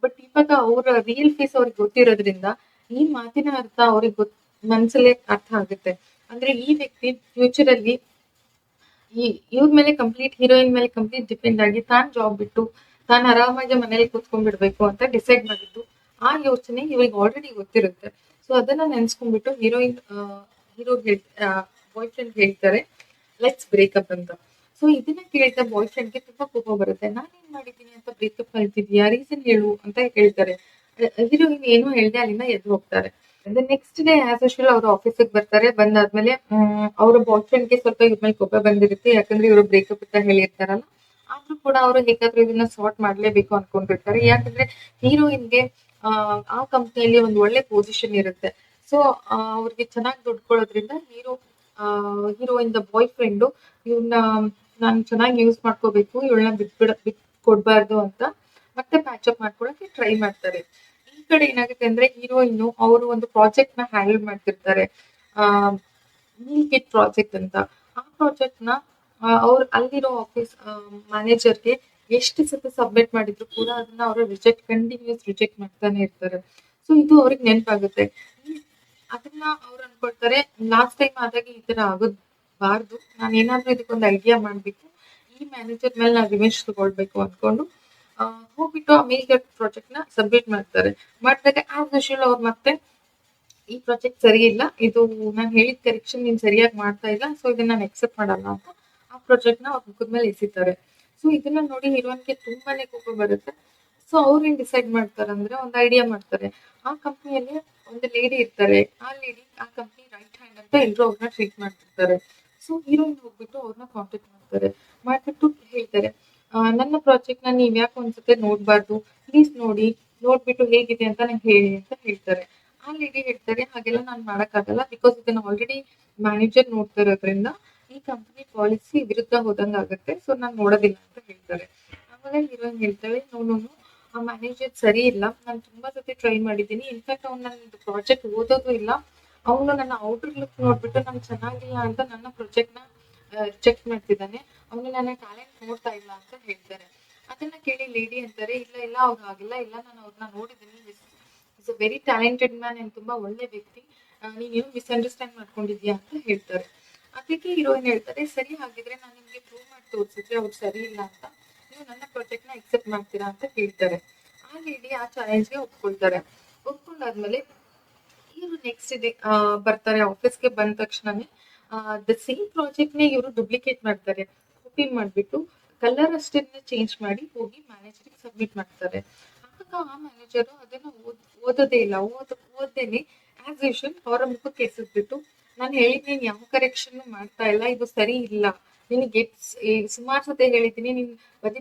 ಬಟ್ ಇವಾಗ ಅವ್ರ ರಿಯಲ್ ಫೇಸ್ ಅವ್ರಿಗೆ ಗೊತ್ತಿರೋದ್ರಿಂದ ಈ ಮಾತಿನ ಅರ್ಥ ಅವ್ರಿಗೆ ಮನ್ಸಲ್ಲೇ ಅರ್ಥ ಆಗುತ್ತೆ. ಅಂದ್ರೆ ಈ ವ್ಯಕ್ತಿ ಫ್ಯೂಚರ್ ಅಲ್ಲಿ ಇವ್ರ ಮೇಲೆ ಹೀರೋಯಿನ್ ಮೇಲೆ ಕಂಪ್ಲೀಟ್ ಡಿಪೆಂಡ್ ಆಗಿ ತಾನ್ ಜಾಬ್ ಬಿಟ್ಟು ತಾನ್ ಆರಾಮಾಗಿ ಮನೇಲಿ ಕೂತ್ಕೊಂಡ್ಬಿಡ್ಬೇಕು ಅಂತ ಡಿಸೈಡ್ ಮಾಡಿದ್ದು ಆ ಯೋಚನೆ ಇವಾಗ ಆಲ್ರೆಡಿ ಗೊತ್ತಿರುತ್ತೆ. ಸೊ ಅದನ್ನ ನೆನ್ಸ್ಕೊಂಡ್ಬಿಟ್ಟು ಹೀರೋ ಬಾಯ್ ಫ್ರೆಂಡ್ ಹೇಳ್ತಾರೆ ಲೆಟ್ಸ್ ಬ್ರೇಕಪ್ ಅಂತ. ಸೊ ಇದನ್ನ ಕೇಳಿದ ಬಾಯ್ ಫ್ರೆಂಡ್ಗೆ ತುಂಬಾ ಕೋಪ ಬರುತ್ತೆ. ನಾನೇನ್ ಮಾಡಿದ್ದೀನಿ ಅಂತ ಬ್ರೇಕಪ್ ಹೇಳ್ತಿದ್ಯಾ, ರೀಸನ್ ಹೇಳು ಅಂತ ಹೇಳ್ತಾರೆ. ಹೀರೋಯಿನ್ ಏನು ಹೇಳ್ದೆ ಅಲ್ಲಿಂದ ಎದ್ದು ಹೋಗ್ತಾರೆ. ನೆಕ್ಸ್ಟ್ ಡೇ ಆಸ್ ಯೂಶುವಲ್ ಅವ್ರು ಆಫೀಸಿಗೆ ಬರ್ತಾರೆ. ಬಂದಾದ್ಮೇಲೆ ಅವ್ರ ಬಾಯ್ ಫ್ರೆಂಡ್ಗೆ ಸ್ವಲ್ಪ ಇವ್ರ ಮೇಲೆ ಕೋಪ ಬಂದಿರುತ್ತೆ. ಯಾಕಂದ್ರೆ ಇವರು ಬ್ರೇಕಪ್ ಅಂತ ಹೇಳಿರ್ತಾರಲ್ಲ. ಆದ್ರೂ ಕೂಡ ಅವರು ಹೇಗಾದ್ರೂ ಇದನ್ನ ಸಾರ್ಟ್ ಮಾಡ್ಲೇಬೇಕು ಅನ್ಕೊಂಡಿರ್ತಾರೆ. ಯಾಕಂದ್ರೆ ಹೀರೋಯಿನ್ಗೆ ಆ ಕಂಪ್ನಿಯಲ್ಲಿ ಒಂದು ಒಳ್ಳೆ ಪೊಸಿಷನ್ ಇರುತ್ತೆ. ಸೊ ಅವ್ರಿಗೆ ಚೆನ್ನಾಗಿ ದುಡ್ಡು ಕೊಡೋದ್ರಿಂದ ಹೀರೋಯಿನ್ ಬಾಯ್ ಫ್ರೆಂಡು ಇವ್ನ ನಾನು ಚೆನ್ನಾಗಿ ಯೂಸ್ ಮಾಡ್ಕೋಬೇಕು, ಇವಳನ್ನ ಬಿಟ್ ಕೊಡ್ಬಾರ್ದು ಅಂತ ಮತ್ತೆ ಪ್ಯಾಚಪ್ ಮಾಡ್ಕೊಳಕ್ಕೆ ಟ್ರೈ ಮಾಡ್ತಾರೆ. ಈ ಕಡೆ ಏನಾಗುತ್ತೆ ಅಂದ್ರೆ ಹೀರೋಯಿನ್ ಅವರು ಒಂದು ಪ್ರಾಜೆಕ್ಟ್ ನ ಹ್ಯಾಂಡಲ್ ಮಾಡ್ತಿರ್ತಾರೆ. ಆ ಮೀಲ್ ಕಿಟ್ ಪ್ರಾಜೆಕ್ಟ್ ಅಂತ. ಆ ಪ್ರಾಜೆಕ್ಟ್ ನ ಅಲ್ಲಿರೋ ಆಫೀಸ್ ಮ್ಯಾನೇಜರ್ಗೆ ಎಷ್ಟು ಸತಿ ಸಬ್ಮಿಟ್ ಮಾಡಿದ್ರು ಕೂಡ ಅದನ್ನ ಅವರು ಕಂಟಿನ್ಯೂಸ್ ರಿಜೆಕ್ಟ್ ಮಾಡ್ತಾನೆ ಇರ್ತಾರೆ. ಸೊ ಇದು ಅವ್ರಿಗೆ ನೆನಪಾಗುತ್ತೆ. ಅದನ್ನ ಅವ್ರು ಅನ್ಕೊಳ್ತಾರೆ ಲಾಸ್ಟ್ ಟೈಮ್ ಆದಾಗ ಈ ತರ ಆಗೋದ್ಬಾರ್ದು, ನಾನು ಏನಾದ್ರೂ ಇದಕ್ಕೊಂದು ಐಡಿಯಾ ಮಾಡ್ಬೇಕು, ಈ ಮ್ಯಾನೇಜರ್ ಮೇಲೆ ನಾನು ರಿವೆಂಜ್ ತಗೊಳ್ಬೇಕು ಅನ್ಕೊಂಡು ಹೋಗ್ಬಿಟ್ಟು ಆ ಮೇಲ್ ಪ್ರಾಜೆಕ್ಟ್ ನ ಸಬ್ಮಿಟ್ ಮಾಡ್ತಾರೆ. ಮಾಡಿದಾಗ ಆಸ್ ಯೂಶುವಲ್ ಅವ್ರು ಮತ್ತೆ ಈ ಪ್ರಾಜೆಕ್ಟ್ ಸರಿ ಇಲ್ಲ, ಇದು ನಾನು ಹೇಳಿದ ಕರೆಕ್ಷನ್ ನೀನ್ ಸರಿಯಾಗಿ ಮಾಡ್ತಾ ಇಲ್ಲ, ಸೊ ಇದನ್ನ ನಾನು ಎಕ್ಸೆಪ್ಟ್ ಮಾಡಲ್ಲ ಅಂತ ಆ ಪ್ರಾಜೆಕ್ಟ್ ನ ಅವ್ರ ಮುಖದ ಮೇಲೆ ಎಸಿತಾರೆ. ಸೊ ಇದನ್ನ ನೋಡಿ ಹೀರೋನ್ಗೆ ತುಂಬಾನೇ ಕೋಪ ಬರುತ್ತೆ. ಸೊ ಅವ್ರೇನ್ ಡಿಸೈಡ್ ಮಾಡ್ತಾರೆ ಅಂದ್ರೆ ಒಂದು ಐಡಿಯಾ ಮಾಡ್ತಾರೆ. ಆ ಕಂಪ್ನಿಯಲ್ಲಿ ಒಂದು ಲೇಡಿ ಇರ್ತಾರೆ. ಆ ಲೇಡಿ ಆ ಕಂಪ್ನಿ ರೈಟ್ ಹ್ಯಾಂಡ್ ಅಂತ ಎಲ್ರು ಅವ್ರನ್ನ ಟ್ರೀಟ್ ಮಾಡ್ತಿರ್ತಾರೆ. ಸೊ ಹೀರೋಯಿನ್ ಹೋಗ್ಬಿಟ್ಟು ಅವ್ರನ್ನ ಕಾಂಟ್ಯಾಕ್ಟ್ ಮಾಡ್ತಾರೆ. ಮಾಡ್ಬಿಟ್ಟು ಹೇಳ್ತಾರೆ ನನ್ನ ಪ್ರಾಜೆಕ್ಟ್ ನ ನೀವ್ ಯಾಕೆ ಒಂದ್ಸತಿ ನೋಡ್ಬಾರ್ದು, ಪ್ಲೀಸ್ ನೋಡ್ಬಿಟ್ಟು ಹೇಗಿದೆ ಅಂತ ನಂಗೆ ಹೇಳಿ ಅಂತ ಹೇಳ್ತಾರೆ. ಆ ಲೇಡಿ ಹೇಳ್ತಾರೆ ಹಾಗೆಲ್ಲ ನಾನ್ ಮಾಡಕ್ಕಾಗಲ್ಲ, ಬಿಕಾಸ್ ಇದನ್ನ ಆಲ್ರೆಡಿ ಮ್ಯಾನೇಜರ್ ನೋಡ್ತಾ ಇರೋದ್ರಿಂದ ಈ ಕಂಪನಿ ಪಾಲಿಸಿ ವಿರುದ್ಧ ಹೋದಂಗ ಆಗುತ್ತೆ. ಸೊ ನಾನ್ ನೋಡೋದಿಲ್ಲ ಅಂತ ಹೇಳ್ತಾರೆ. ಆಮೇಲೆ ಹೀರೋಯಿನ್ ಹೇಳ್ತಾಳೆ ನೋ, ಆ ಮ್ಯಾನೇಜರ್ ಸರಿ ಇಲ್ಲ, ನಾನು ತುಂಬಾ ಸತಿ ಟ್ರೈ ಮಾಡಿದ್ದೀನಿ. ಇನ್ಫ್ಯಾಕ್ಟ್ ಅವ್ನು ನನ್ನ ಪ್ರಾಜೆಕ್ಟ್ ಓದೋದು ಇಲ್ಲ, ಅವನು ನನ್ನ ಔಟರ್ ಲುಕ್ ನೋಡ್ಬಿಟ್ಟು ನಾನು ಚೆನ್ನಾಗಿಲ್ಲ ಅಂತ ನನ್ನ ಪ್ರಾಜೆಕ್ಟ್ ನ ರಿಜೆಕ್ಟ್ ಮಾಡ್ತಿದ್ದಾನೆ. ಅವನು ನನ್ನ ಟ್ಯಾಲೆಂಟ್ ನೋಡ್ತಾ ಇಲ್ಲ ಅಂತ ಹೇಳ್ತಾರೆ. ಅದನ್ನ ಕೇಳಿ ಲೇಡಿ ಅಂತಾರೆ ಇಲ್ಲ ಅವ್ರು ಆಗಿಲ್ಲ, ಇಲ್ಲ ನಾನು ಅವ್ರನ್ನ ನೋಡಿದ್ದೀನಿ, is a very talented man, ನಾನು ತುಂಬಾ ಒಳ್ಳೆ ವ್ಯಕ್ತಿ, ನೀನೇನು ಮಿಸ್ಅಂಡರ್ಸ್ಟ್ಯಾಂಡ್ ಮಾಡ್ಕೊಂಡಿದ್ಯಾ ಅಂತ ಹೇಳ್ತಾರೆ. ಅದಕ್ಕೆ ಹೀರೋಯಿನ್ ಹೇಳ್ತಾರೆ ಸರಿ, ಹಾಗಿದ್ರೆ ನಾನು ನಿಮ್ಗೆ ಪ್ರೂವ್ ಮಾಡಿ ತೋರಿಸಿದ್ರೆ ಅವ್ರು ಸರಿ ಇಲ್ಲ ಅಂತ, ನೀವು ನನ್ನ ಪ್ರಾಜೆಕ್ಟ್ ನ ಎಕ್ಸೆಪ್ಟ್ ಮಾಡ್ತೀರಾ ಅಂತ ಕೇಳ್ತಾರೆ. ಆ ಲೇಡಿ ಆ ಚಾಲೆಂಜ್ಗೆ ಒಪ್ಕೊಳ್ತಾರೆ. ಒಪ್ಕೊಂಡಾದ್ಮೇಲೆ ಇವರು ನೆಕ್ಸ್ಟ್ ಡೇ ಬರ್ತಾರೆ. ಆಫೀಸ್ಗೆ ಬಂದ ತಕ್ಷಣನೇ ದ ಸೇಮ್ ಪ್ರಾಜೆಕ್ಟ್ ನೇ ಇವರು ಡುಪ್ಲಿಕೇಟ್ ಮಾಡ್ತಾರೆ. ಕಾಪಿ ಮಾಡ್ಬಿಟ್ಟು ಕಲರ್ ಅಷ್ಟೇ ಚೇಂಜ್ ಮಾಡಿ ಹೋಗಿ ಮ್ಯಾನೇಜರ್ಗೆ ಸಬ್ಮಿಟ್ ಮಾಡ್ತಾರೆ. ಆಗ ಆ ಮ್ಯಾನೇಜರ್ ಅದನ್ನ ಓದೋದೇ ಇಲ್ಲ. ಓದ್ದೇನೆ ಆಸ್ ಯೂಶುವಲ್ ಅವರ ಮುಖಕ್ಕೆ ಎಸೆದ್ಬಿಟ್ಟು ನಾನು ಹೇಳಿದ್ದೀನಿ ಯಾವ ಕರೆಕ್ಷನ್ ಮಾಡ್ತಾ ಇಲ್ಲ, ಇದು ಸರಿ ಇಲ್ಲ, ನಿನಗೆ ಸುಮಾರು ಸತಿ ಹೇಳಿದ್ದೀನಿ, ನೀನ್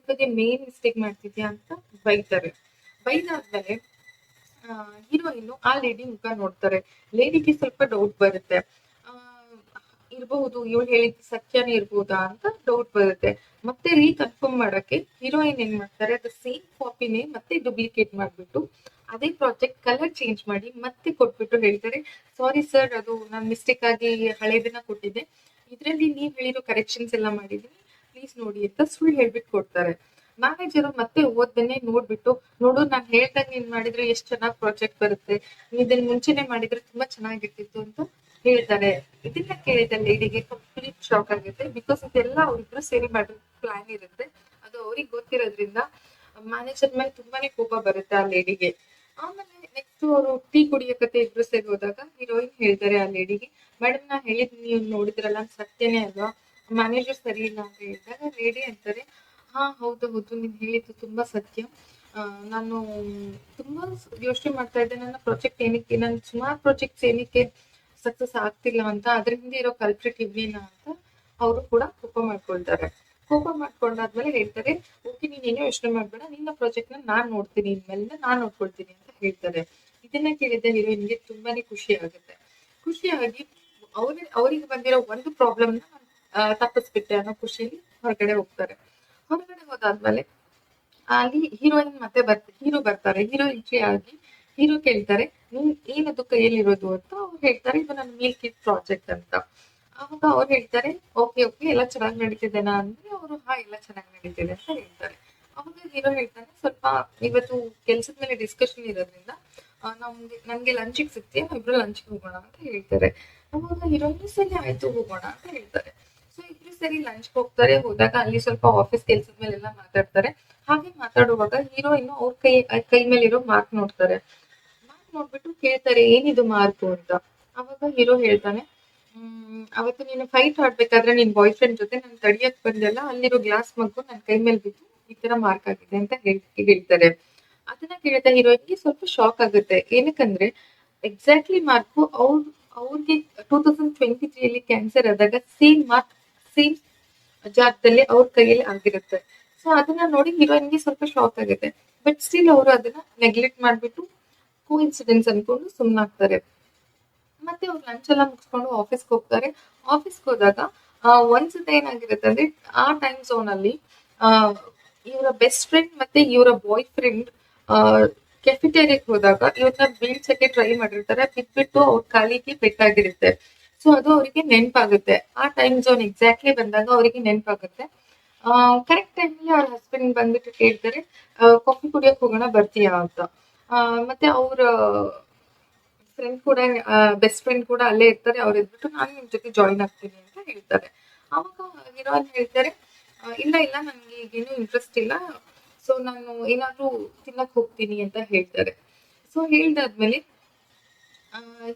ಪದೇ ಮೇನ್ ಮಿಸ್ಟೇಕ್ ಮಾಡ್ತಿದ್ಯಾ ಅಂತ ಬೈತಾರೆ. ಬೈದಾದ್ಮೇಲೆ ಹೀರೋಯಿನ್ ಆ ಲೇಡಿ ಮುಖ ನೋಡ್ತಾರೆ. ಲೇಡಿಗೆ ಸ್ವಲ್ಪ ಡೌಟ್ ಬರುತ್ತೆ, ಇರಬಹುದು ಇವಳು ಹೇಳಿದ ಸತ್ಯನೇ ಇರ್ಬೋದಾ ಅಂತ ಡೌಟ್ ಬರುತ್ತೆ. ಮತ್ತೆ ಕನ್ಫರ್ಮ್ ಮಾಡಕ್ಕೆ ಹೀರೋಯಿನ್ ಏನ್ ಮಾಡ್ತಾರೆ, ಅದು ಸೇಮ್ ಕಾಪಿನೇ ಮತ್ತೆ ಡುಪ್ಲಿಕೇಟ್ ಮಾಡ್ಬಿಟ್ಟು ಅದೇ ಪ್ರಾಜೆಕ್ಟ್ ಕಲರ್ ಚೇಂಜ್ ಮಾಡಿ ಮತ್ತೆ ಕೊಟ್ಬಿಟ್ಟು ಹೇಳ್ತಾರೆ ಸಾರಿ ಸರ್, ಅದು ನಾನು ಮಿಸ್ಟೇಕ್ ಆಗಿ ಹಳೇದನ್ನ ಕೊಟ್ಟಿದ್ದೆ, ಇದ್ರಲ್ಲಿ ನೀವ್ ಹೇಳಿರೋ ಕರೆಕ್ಷನ್ಸ್ ಎಲ್ಲ ಮಾಡಿದೀನಿ, ಪ್ಲೀಸ್ ನೋಡಿ ಅಂತ ಸುಳ್ಳು ಹೇಳ್ಬಿಟ್ಟು ಕೊಡ್ತಾರೆ. ಮ್ಯಾನೇಜರು ಮತ್ತೆ ಓದ್ದನ್ನೇ ನೋಡ್ಬಿಟ್ಟು ನೋಡು ನಾನು ಹೇಳ್ದಂಗೆ ನೀನ್ ಮಾಡಿದ್ರೆ ಎಷ್ಟ್ ಚೆನ್ನಾಗಿ ಪ್ರಾಜೆಕ್ಟ್ ಬರುತ್ತೆ, ಇದನ್ನ ಮುಂಚೆನೆ ಮಾಡಿದ್ರೆ ತುಂಬಾ ಚೆನ್ನಾಗಿರ್ತಿತ್ತು ಅಂತ ಹೇಳ್ತಾರೆ. ಇದನ್ನ ಕೇಳಿದ ಲೇಡಿಗೆ ಕಂಪ್ಲೀಟ್ ಶಾಕ್ ಆಗುತ್ತೆ. ಬಿಕಾಸ್ ಇದೆಲ್ಲ ಅವ್ರಿಬ್ರು ಸೇರಿ ಮಾಡೋ ಪ್ಲಾನ್ ಇರುತ್ತೆ. ಅದು ಅವ್ರಿಗೆ ಗೊತ್ತಿರೋದ್ರಿಂದ ಮ್ಯಾನೇಜರ್ ಮೇಲೆ ತುಂಬಾನೇ ಕೋಪ ಬರುತ್ತೆ ಆ ಲೇಡಿಗೆ. ಆಮೇಲೆ ನೆಕ್ಸ್ಟ್ ಅವರು ಟೀ ಕುಡಿಯಕತ್ತೆ ಇಬ್ರು ಸೇರಿ ಹೋದಾಗ ಹೀರೋಯಿನ್ ಹೇಳ್ತಾರೆ ಆ ಲೇಡಿಗೆ, ಮೇಡಮ್ ನಾ ಹೇಳಿದ್ ನೀವು ನೋಡಿದ್ರಲ್ಲ ಸತ್ಯನೇ ಅಲ್ವಾ, ಮ್ಯಾನೇಜರ್ ಸರಿ ಇಲ್ಲ ಅಂತ ಹೇಳಿದಾಗ ಲೇಡಿ ಅಂತಾರೆ ಹೌದು ನೀನ್ ಹೇಳಿದ್ದು ತುಂಬಾ ಸತ್ಯ, ನಾನು ತುಂಬಾ ಯೋಚನೆ ಮಾಡ್ತಾ ಇದ್ದೆ ನನ್ನ ಪ್ರಾಜೆಕ್ಟ್ ಏನಕ್ಕೆ, ನನ್ನ ಸುಮಾರು ಪ್ರಾಜೆಕ್ಟ್ಸ್ ಏನಕ್ಕೆ ಸಕ್ಸಸ್ ಆಗ್ತಿಲ್ಲ ಅಂತ, ಅದ್ರ ಹಿಂದೆ ಇರೋ ಕಲ್ಪ್ರಿಟ್ ಇವ್ನೇನಾ ಅಂತ ಅವರು ಕೂಡ ಕೋಪ ಮಾಡ್ಕೊಳ್ತಾರೆ. ಕೋಪ ಮಾಡ್ಕೊಂಡಾದ್ಮೇಲೆ ಹೇಳ್ತಾರೆ ಓಕೆ ನೀನ್ ಏನೋ ಯೋಚನೆ ಮಾಡ್ಬೇಡ, ನಿನ್ನ ಪ್ರಾಜೆಕ್ಟ್ ನ ನಾನ್ ನೋಡ್ತೀನಿ, ಇನ್ಮೇಲಿಂದ ನಾನ್ ನೋಡ್ಕೊಳ್ತೀನಿ ಅಂತ ಹೇಳ್ತಾರೆ. ಇದನ್ನ ಕೇಳಿದ ಹೀರೋಯಿನ್ಗೆ ತುಂಬಾನೇ ಖುಷಿ ಆಗುತ್ತೆ. ಖುಷಿಯಾಗಿ ಅವ್ರಿಗೆ ಬಂದಿರೋ ಒಂದು ಪ್ರಾಬ್ಲಮ್ ನ ತಪ್ಪಿಸ್ಬಿಟ್ಟೆ ಅನ್ನೋ ಖುಷಿಯಲ್ಲಿ ಹೊರಗಡೆ ಹೋಗ್ತಾರೆ. ಹೊರಗಡೆ ಹೋದಾದ್ಮೇಲೆ ಅಲ್ಲಿ ಹೀರೋಯಿನ್ ಮತ್ತೆ ಹೀರೋ ಬರ್ತಾರೆ. ಹೀರೋ ಎಂಟ್ರಿ ಆಗಿ ಹೀರೋ ಕೇಳ್ತಾರೆ ನೀನ್ ಏನದು ಕೈಯಲ್ಲಿರೋದು ಅಂತ. ಅವ್ರು ಹೇಳ್ತಾರೆ ಇದು ನನ್ನ ಮೀಲ್ ಕಿಟ್ ಪ್ರಾಜೆಕ್ಟ್ ಅಂತ. ಅವಾಗ ಅವ್ರು ಹೇಳ್ತಾರೆ ಓಕೆ ಎಲ್ಲ ಚೆನ್ನಾಗಿ ನಡೀತಿದೆನಾ ಅಂದ್ರೆ ಅವರು ಎಲ್ಲ ಚೆನ್ನಾಗಿ ನಡೀತಿದೆ ಅಂತ ಹೇಳ್ತಾರೆ. ಅವಾಗ ಹೀರೋ ಹೇಳ್ತಾನೆ ಸ್ವಲ್ಪ ಇವತ್ತು ಕೆಲ್ಸದ ಮೇಲೆ ಡಿಸ್ಕಷನ್ ಇರೋದ್ರಿಂದ ನನ್ಗೆ ಲಂಚಿಗೆ ಸಿಗ್ತೀಯ, ಇಬ್ರು ಲಂಚ್ಗೆ ಹೋಗೋಣ ಅಂತ ಹೇಳ್ತಾರೆ. ಅವಾಗ ಹೀರೋಯಿನ್ ಸರಿ ಆಯ್ತು ಹೋಗೋಣ ಅಂತ ಹೇಳ್ತಾರೆ. ಸೊ ಇಬ್ರು ಸರಿ ಲಂಚ್ಗೆ ಹೋಗ್ತಾರೆ. ಹೋದಾಗ ಅಲ್ಲಿ ಸ್ವಲ್ಪ ಆಫೀಸ್ ಕೆಲ್ಸದ ಮೇಲೆಲ್ಲ ಮಾತಾಡ್ತಾರೆ. ಹಾಗೆ ಮಾತಾಡುವಾಗ ಹೀರೋಯಿನ್ ಅವ್ರ ಕೈ ಮೇಲಿರೋ ಮಾರ್ಕ್ ನೋಡ್ತಾರೆ. ನೋಡ್ಬಿಟ್ಟು ಕೇಳ್ತಾರೆ ಏನಿದು ಮಾರ್ಕು ಅಂತ. ಅವಾಗ ಹೀರೋ ಹೇಳ್ತಾನೆ, ಅವತ್ತು ನೀನು ಫೈಟ್ ಆಡ್ಬೇಕಾದ್ರೆ ನಿನ್ ಬಾಯ್ ಫ್ರೆಂಡ್ ಜೊತೆ ನಾನು ತಡಿಯಕ್ ಬಂದೆಲ್ಲ, ಅಲ್ಲಿರೋ ಗ್ಲಾಸ್ ಮಗ್ಗು ನನ್ ಕೈ ಮೇಲೆ ಬಿದ್ದು ಈ ತರ ಮಾರ್ಕ್ ಆಗಿದೆ ಅಂತ ಹೇಳ್ತಾರೆ. ಅದನ್ನ ಕೇಳಿದ ಹೀರೋಯಿನ್ಗೆ ಸ್ವಲ್ಪ ಶಾಕ್ ಆಗುತ್ತೆ. ಏನಕ್ಕಂದ್ರೆ ಎಕ್ಸಾಕ್ಟ್ಲಿ ಮಾರ್ಕು ಅವ್ರಿಗೆ 2023 ಕ್ಯಾನ್ಸರ್ ಆದಾಗ ಸೇಮ್ ಜಾಗದಲ್ಲಿ ಅವ್ರ ಕೈಯಲ್ಲಿ ಆಗಿರುತ್ತೆ. ಸೊ ಅದನ್ನ ನೋಡಿ ಹೀರೋಯಿನ್ಗೆ ಸ್ವಲ್ಪ ಶಾಕ್ ಆಗುತ್ತೆ. ಬಟ್ ಸ್ಟಿಲ್ ಅವರು ಅದನ್ನ ನೆಗ್ಲೆಕ್ಟ್ ಮಾಡ್ಬಿಟ್ಟು ಕೋಇನ್ಸಿಡೆನ್ಸ್ ಅನ್ಕೊಂಡು ಸುಮ್ನಾಗ್ತಾರೆ. ಮತ್ತೆ ಅವ್ರು ಲಂಚ್ ಎಲ್ಲ ಮುಗಿಸ್ಕೊಂಡು ಆಫೀಸ್ಗೆ ಹೋಗ್ತಾರೆ. ಆಫೀಸ್ಗೆ ಹೋದಾಗ ಒಂದ್ಸತಿ ಏನಾಗಿರುತ್ತೆ ಅಂದ್ರೆ ಆ ಟೈಮ್ ಝೋನ್ ಅಲ್ಲಿ ಇವರ ಬೆಸ್ಟ್ ಫ್ರೆಂಡ್ ಮತ್ತೆ ಇವರ ಬಾಯ್ ಫ್ರೆಂಡ್ ಕೆಫಿಟೇರಿಯಾಕ್ ಹೋದಾಗ ಇವ್ರನ್ನ ಬೀಳ್ಸಕ್ಕೆ ಟ್ರೈ ಮಾಡಿರ್ತಾರೆ. ಬಿಟ್ಬಿಟ್ಟು ಅವ್ರ ಕಾಲಿಗೆ ಪೆಟ್ಟಾಗಿರುತ್ತೆ. ಸೊ ಅದು ಅವರಿಗೆ ನೆನಪಾಗುತ್ತೆ. ಆ ಟೈಮ್ ಝೋನ್ ಎಕ್ಸಾಕ್ಟ್ಲಿ ಬಂದಾಗ ಅವರಿಗೆ ನೆನಪಾಗುತ್ತೆ. ಕರೆಕ್ಟ್ ಟೈಮಲ್ಲಿ ಅವ್ರ ಹಸ್ಬೆಂಡ್ ಬಂದ್ಬಿಟ್ಟು ಕೇಳ್ತಾರೆ, ಕಾಫಿ ಕುಡಿಯಕ್ ಹೋಗೋಣ ಬರ್ತೀಯಾ ಅಂತ. ಮತ್ತೆ ಅವ್ರ ಫ್ರೆಂಡ್ ಕೂಡ ಬೆಸ್ಟ್ ಫ್ರೆಂಡ್ ಕೂಡ ಅಲ್ಲೇ ಇರ್ತಾರೆ. ಅವ್ರು ಇದ್ಬಿಟ್ಟು ನಾನು ನಿಮ್ ಜೊತೆ ಜಾಯಿನ್ ಆಗ್ತೀನಿ ಅಂತ ಹೇಳ್ತಾರೆ. ಅವಾಗ ಹೀರೋಯಿನ್ ಹೇಳ್ತಾರೆ, ಇಲ್ಲ ಇಲ್ಲ ನನ್ಗೆ ಈಗೇನು ಇಂಟ್ರೆಸ್ಟ್ ಇಲ್ಲ, ಸೊ ನಾನು ಏನಾದ್ರೂ ತಿನ್ನಕ್ ಹೋಗ್ತೀನಿ ಅಂತ ಹೇಳ್ತಾರೆ. ಸೊ ಹೇಳ್ದಾದ್ಮೇಲೆ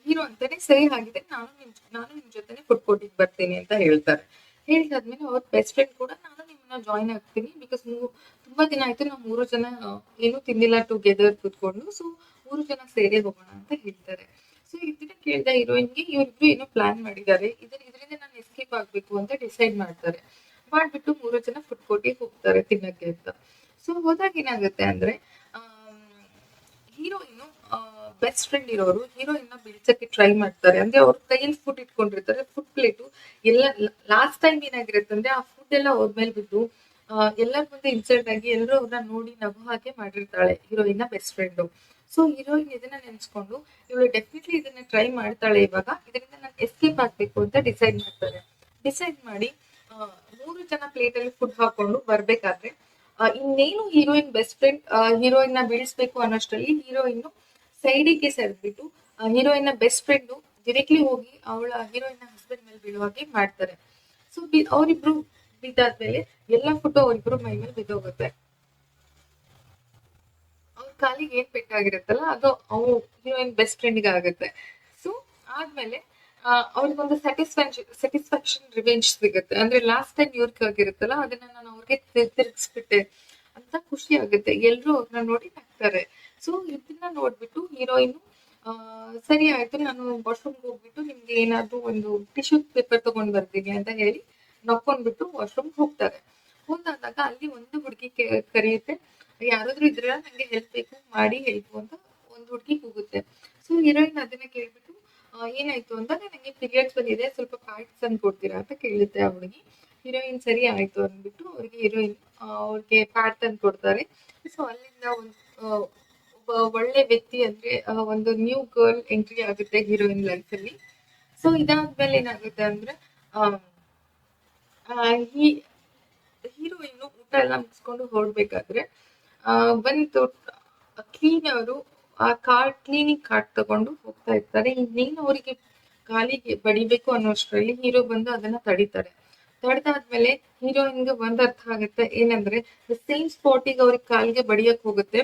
ಹೀರೋ ಅಂತಾನೆ ಸರಿ ಆಗಿದೆ, ನಾನು ನಿಮ್ ಜೊತೆನೆ ಫುಡ್ ಕೋರ್ಟಿಗೆ ಬರ್ತೀನಿ ಅಂತ ಹೇಳ್ತಾರೆ. ಹೇಳಿದಾದ್ಮೇಲೆ ಅವ್ರ ಬೆಸ್ಟ್ ಫ್ರೆಂಡ್ ಕೂಡ ನಾನು ನಿಮ್ಮನ್ನ ಜಾಯಿನ್ ಆಗ್ತೀನಿ, ಬಿಕಾಸ್ ತುಂಬಾ ದಿನ ಆಯ್ತು ನಾವು 3 ಜನ ಏನು ತಿಂದಿಲ್ಲ ಟುಗೆದರ್ ಕೂತ್ಕೊಂಡು, ಸೊ 3 ಜನ ಸೇರಿ ಹೋಗೋಣ ಅಂತ ಹೇಳ್ತಾರೆ. ಸೊ ಇದನ್ನ ಕೇಳಿದ ಹೀರೋಯಿನ್ಗೆ ಇವ್ರಿಬ್ರು ಏನೋ ಪ್ಲಾನ್ ಮಾಡಿದ್ದಾರೆ, ಇದರಿಂದ ನಾನು ಎಸ್ಕೇಪ್ ಆಗ್ಬೇಕು ಅಂತ ಡಿಸೈಡ್ ಮಾಡ್ತಾರೆ. ಮಾಡ್ಬಿಟ್ಟು 3 ಜನ ಫುಡ್ ಕೋರ್ಟಿಗೆ ಹೋಗ್ತಾರೆ ತಿನ್ನಕ್ಕೆ ಅಂತ. ಸೊ ಹೋದಾಗ ಏನಾಗುತ್ತೆ ಅಂದ್ರೆ ಹೀರೋಯಿನ್ ಬೆಸ್ಟ್ ಫ್ರೆಂಡ್ ಇರೋರು ಹೀರೋಯಿನ್ ಬೀಳ್ಸಕ್ಕೆ ಟ್ರೈ ಮಾಡ್ತಾರೆ. ಅಂದ್ರೆ ಅವ್ರ ಕೈಯಲ್ಲಿ ಫುಡ್ ಇಟ್ಕೊಂಡಿರ್ತಾರೆ, ಫುಡ್ ಪ್ಲೇಟು ಎಲ್ಲ. ಲಾಸ್ಟ್ ಟೈಮ್ ಏನಾಗಿರುತ್ತೆ ಅಂದ್ರೆ ಆ ಫುಡ್ ಎಲ್ಲ ಅವ್ರ ಮೇಲೆ ಬಿದ್ದು ಎಲ್ಲರ ಮುಂದೆ ಇನ್ಸಲ್ಟ್ ಆಗಿ ಎಲ್ಲರೂ ಅವ್ರನ್ನ ನೋಡಿ ನಗು ಹಾಗೆ ಮಾಡಿರ್ತಾಳೆ heroine best friend. So heroine ಇದನ್ನ ನೆನ್ಸ್ಕೊಂಡು ಇವಳು ಡೆಫಿನೆಟ್ಲಿ ಇದನ್ನ ಟ್ರೈ ಮಾಡ್ತಾಳೆ, ಇವಾಗ ಇದರಿಂದ ನಾನು ಎಸ್ಕೇಪ್ ಆಗ್ಬೇಕು ಅಂತ ಡಿಸೈಡ್ ಮಾಡಿ 3 ಜನ ಪ್ಲೇಟ್ ಅಲ್ಲಿ ಫುಡ್ ಹಾಕೊಂಡು ಬರ್ಬೇಕಾದ್ರೆ ಇನ್ನೇನು ಹೀರೋಯಿನ್ ಬೆಸ್ಟ್ ಫ್ರೆಂಡ್ ಹೀರೋಯಿನ್ ನ ಬೀಳಿಸ್ಬೇಕು ಅನ್ನೋಷ್ಟರಲ್ಲಿ ಹೀರೋಯಿನ್ ಸೈಡಿಗೆ ಸರಿದ್ಬಿಟ್ಟು ಹೀರೋಯಿನ್ ಬೆಸ್ಟ್ ಫ್ರೆಂಡ್ ಡೈರೆಕ್ಟ್ಲಿ ಹೋಗಿ ಅವಳ ಹೀರೋಯಿನ್ ಹಸ್ಬೆಂಡ್ ಮೇಲೆ ಬೀಳುವಾಗೆ ಮಾಡ್ತಾರೆ. ಸೊ ಅವರಿಬ್ರು ಬಿದ್ದಾದ್ಮೇಲೆ ಎಲ್ಲಾ ಫುಡ್ ಅವರಿಬ್ರು ಮೈ ಮೇಲೆ ಬಿದ್ದೋಗುತ್ತೆ. ಅವ್ರ ಕಾಲಿಗೆ ಏನ್ ಪೆಟ್ಟಾಗಿರುತ್ತಲ್ಲ ಅದು ಹೀರೋಯಿನ್ ಬೆಸ್ಟ್ ಫ್ರೆಂಡ್ಗೆ ಆಗುತ್ತೆ. ಸೊ ಆದ್ಮೇಲೆ ಅವ್ರಿಗೊಂದು ಸ್ಯಾಟಿಸ್ಫ್ಯಾಕ್ಷನ್ ರಿವೆಂಜ್ ಸಿಗುತ್ತೆ. ಅಂದ್ರೆ ಲಾಸ್ಟ್ ಟೈಮ್ ಇವ್ರಿಗೆ ಆಗಿರುತ್ತಲ್ಲ ಅದನ್ನ ನಾನು ಅವ್ರಿಗೆ ತಿರ್ಗಿಸ್ಬಿಟ್ಟೆ ಅಂತ ಖುಷಿ ಆಗುತ್ತೆ. ಎಲ್ರು ಅವ್ರನ್ನ ನೋಡಿ ನಗ್ತಾರೆ. ಸೊ ಇದನ್ನ ನೋಡ್ಬಿಟ್ಟು ಹೀರೋಯಿನ್ ಸರಿ ಆಯ್ತು, ನಾನು ವಾಶ್ರೂಮ್ಗೆ ಹೋಗ್ಬಿಟ್ಟು ನಿಮ್ಗೆ ಏನಾದ್ರು ಒಂದು ಟಿಶ್ಯೂ ಪೇಪರ್ ತಗೊಂಡ್ ಬರ್ತೀನಿ ಅಂತ ಹೇಳಿ ನಕ್ಕೊಂಡ್ಬಿಟ್ಟು ವಾಶ್ರೂಮ್ಗೆ ಹೋಗ್ತಾರೆ. ಹೋದಾಗ ಅಲ್ಲಿ ಒಂದು ಹುಡುಗಿ ಕರೆಯುತ್ತೆ, ಯಾರಾದ್ರೂ ಇದ್ರ ನಂಗೆ ಹೆಲ್ಪ್ ಬೇಕು ಮಾಡಿ ಹೆಲ್ಪ್ ಅಂತ ಒಂದು ಹುಡುಗಿ ಕೂಗುತ್ತೆ. ಸೊ ಹೀರೋಯಿನ್ ಅದನ್ನ ಕೇಳ್ಬಿಟ್ಟು ಏನಾಯ್ತು ಅಂತ, ನನಗೆ ಪೀರಿಯಡ್ಸ್ ಬಂದಿದೆ, ಸ್ವಲ್ಪ ಪ್ಯಾಡ್ಸ್ ತಂದು ಕೊಡ್ತೀರಾ ಅಂತ ಕೇಳುತ್ತೆ ಆ ಹುಡುಗಿ. ಹೀರೋಯಿನ್ ಸರಿ ಆಯ್ತು ಅಂದ್ಬಿಟ್ಟು ಅವ್ರಿಗೆ ಪ್ಯಾಡ್ ತಂದು ಕೊಡ್ತಾರೆ. ಸೊ ಅಲ್ಲಿಂದ ಒಬ್ಬ ಒಳ್ಳೆ ವ್ಯಕ್ತಿ ಅಂದ್ರೆ ಒಂದು ನ್ಯೂ ಗರ್ಲ್ ಎಂಟ್ರಿ ಆಗುತ್ತೆ ಹೀರೋಯಿನ್ ಲೈಫ್ ಅಲ್ಲಿ. ಸೊ ಇದಾದ್ಮೇಲೆ ಏನಾಗುತ್ತೆ ಅಂದ್ರೆ ಹೀರೋಯಿನ್ ಊಟ ಎಲ್ಲ ಮುಗಿಸ್ಕೊಂಡು ಹೊರಡ್ಬೇಕಾದ್ರೆ ಒಂದು ಕ್ಲೀನರು ಆ ಕ್ಲೀನಿಂಗ್ ಕಾರ್ಡ್ ತಗೊಂಡು ಹೋಗ್ತಾ ಇರ್ತಾರೆ. ಇನ್ನೇನು ಅವರಿಗೆ ಕಾಲಿಗೆ ಬಡಿಬೇಕು ಅನ್ನೋಷ್ಟರಲ್ಲಿ ಹೀರೋ ಬಂದು ಅದನ್ನ ತಡೆದಾದ್ಮೇಲೆ ಹೀರೋಯಿನ್ಗೆ ಒಂದ್ ಅರ್ಥ ಆಗುತ್ತೆ, ಏನಂದ್ರೆ ಸೇಮ್ ಸ್ಪಾಟಿಗೆ ಅವ್ರಿಗೆ ಕಾಲ್ಗೆ ಬಡಿಯಕ್ ಹೋಗುತ್ತೆ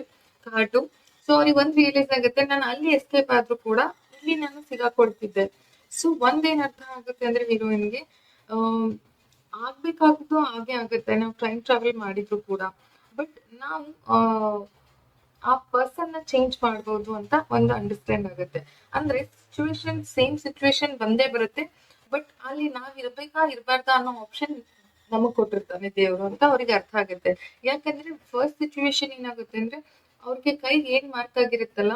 ಕಾರ್ಡು. ಸೊ ಅವ್ರಿಗೆ ಒಂದ್ ರಿಯಲೈಸ್ ಆಗುತ್ತೆ, ನಾನು ಅಲ್ಲಿ ಎಸ್ಕೇಪ್ ಆದ್ರೂ ಕೂಡ ಇಲ್ಲಿ ನಾನು ಸಿಗಾಕೊಳ್ತಿದ್ದೆ. ಸೊ ಒಂದೇನ್ ಅರ್ಥ ಆಗುತ್ತೆ ಅಂದ್ರೆ ಹೀರೋಯಿನ್ಗೆ ಆಗ್ಬೇಕಾಗಿದ್ದು ಹಾಗೆ ಆಗುತ್ತೆ, ನಾವು ಟೈಮ್ ಟ್ರಾವೆಲ್ ಮಾಡಿದ್ರು ಕೂಡ. ಬಟ್ ನಾವು ಆ ಪರ್ಸನ್ ನ ಚೇಂಜ್ ಮಾಡ್ಬೋದು ಅಂತ ಒಂದು ಅಂಡರ್ಸ್ಟ್ಯಾಂಡ್ ಆಗುತ್ತೆ. ಅಂದ್ರೆ ಸೇಮ್ ಸಿಚುವೇಶನ್ ಬಂದೇ ಬರುತ್ತೆ, ಬಟ್ ಅಲ್ಲಿ ನಾವ್ ಇರ್ಬಾರ್ದಾ ಅನ್ನೋ ಆಪ್ಷನ್ ನಮಗ್ ಕೊಟ್ಟಿರ್ತಾನೆ ದೇವ್ರು ಅಂತ ಅವ್ರಿಗೆ ಅರ್ಥ ಆಗುತ್ತೆ. ಯಾಕಂದ್ರೆ ಫಸ್ಟ್ ಸಿಚುವೇಶನ್ ಏನಾಗುತ್ತೆ ಅಂದ್ರೆ ಅವ್ರಿಗೆ ಕೈಗೆ ಏನ್ ಮಾರ್ಕ್ ಆಗಿರುತ್ತಲ್ಲ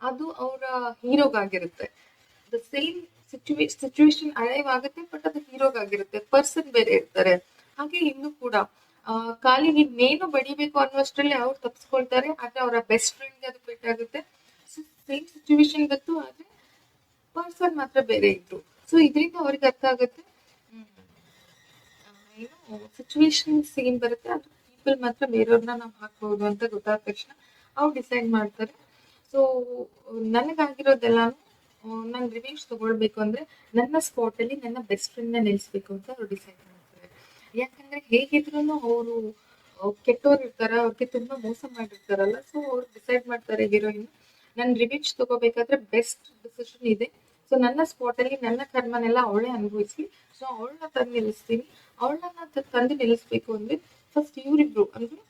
ಅದು ಅವರ ಹೀರೋಗಾಗಿರುತ್ತೆ. ದ ಸೇಮ್ ಸಿಚುವೇಶನ್ ಅರೈವ್ ಆಗುತ್ತೆ, ಬಟ್ ಅದು ಹೀರೋಗಾಗಿರುತ್ತೆ, ಪರ್ಸನ್ ಬೇರೆ ಇರ್ತಾರೆ. ಹಾಗೆ ಇನ್ನು ಕೂಡ ಕಾಲಿಗೆ ಇನ್ನೇನು ಬಡಿಬೇಕು ಅನ್ನುವಷ್ಟರಲ್ಲಿ ಅವ್ರು ತಪ್ಪಿಸ್ಕೊಳ್ತಾರೆ, ಆದ್ರೆ ಅವರ ಬೆಸ್ಟ್ ಫ್ರೆಂಡ್ಗೆ ಅದು ಪೆಟ್ಟಾಗುತ್ತೆ. ಸೇಮ್ ಸಿಚುವೇಶನ್ ಬಂತು, ಆದ್ರೆ ಪರ್ಸನ್ ಮಾತ್ರ ಬೇರೆ ಇದ್ರು. ಸೊ ಇದರಿಂದ ಅವ್ರಿಗೆ ಅರ್ಥ ಆಗುತ್ತೆ, ಏನು ಸಿಚುವೇಶನ್ ಸೇಮ್ ಬರುತ್ತೆ, ಅದು ಪೀಪಲ್ ಮಾತ್ರ ಬೇರೆಯವ್ರನ್ನ ನಾವು ಹಾಕ್ಬಹುದು ಅಂತ ಗೊತ್ತಾದ ತಕ್ಷಣ ಅವ್ರು ಡಿಸೈಡ್ ಮಾಡ್ತಾರೆ. ಸೊ ನನಗಾಗಿರೋದೆಲ್ಲಾನು ನಾನು ರಿವೆಂಜ್ ತಗೊಳ್ಬೇಕು ಅಂದ್ರೆ ನನ್ನ ಸ್ಪಾಟ್ ಅಲ್ಲಿ ನನ್ನ ಬೆಸ್ಟ್ ಫ್ರೆಂಡ್ ನ ನಿಲ್ಸ್ಬೇಕು ಅಂತ ಅವ್ರು ಡಿಸೈಡ್ ಮಾಡ್ತಾರೆ. ಯಾಕಂದ್ರೆ ಹೇಗಿದ್ರು ಅವರು ಕೆಟ್ಟವ್ರು ಇರ್ತಾರ, ಅವ್ರಿಗೆ ತುಂಬಾ ಮೋಸ ಮಾಡಿರ್ತಾರಲ್ಲ. ಸೊ ಅವ್ರು ಡಿಸೈಡ್ ಮಾಡ್ತಾರೆ ಹೀರೋಯಿನ್, ನಾನು ರಿವೆಂಜ್ ತಗೋಬೇಕಾದ್ರೆ ಬೆಸ್ಟ್ ಡಿಸಿಷನ್ ಇದೆ. ಸೊ ನನ್ನ ಸ್ಪಾಟ್ ಅಲ್ಲಿ ನನ್ನ ಕರ್ಮನೆಲ್ಲ ಅವಳೇ ಅನುಭವಿಸಿ, ಸೊ ಅವಳನ್ನ ತಂದು ನಿಲ್ಲಿಸ್ತೀನಿ. ಅವಳನ್ನ ತಂದು ನಿಲ್ಲಿಸ್ಬೇಕು ಅಂದ್ರೆ ಫಸ್ಟ್ ಇವರಿಬ್ರು ಅಂದ್ರೆ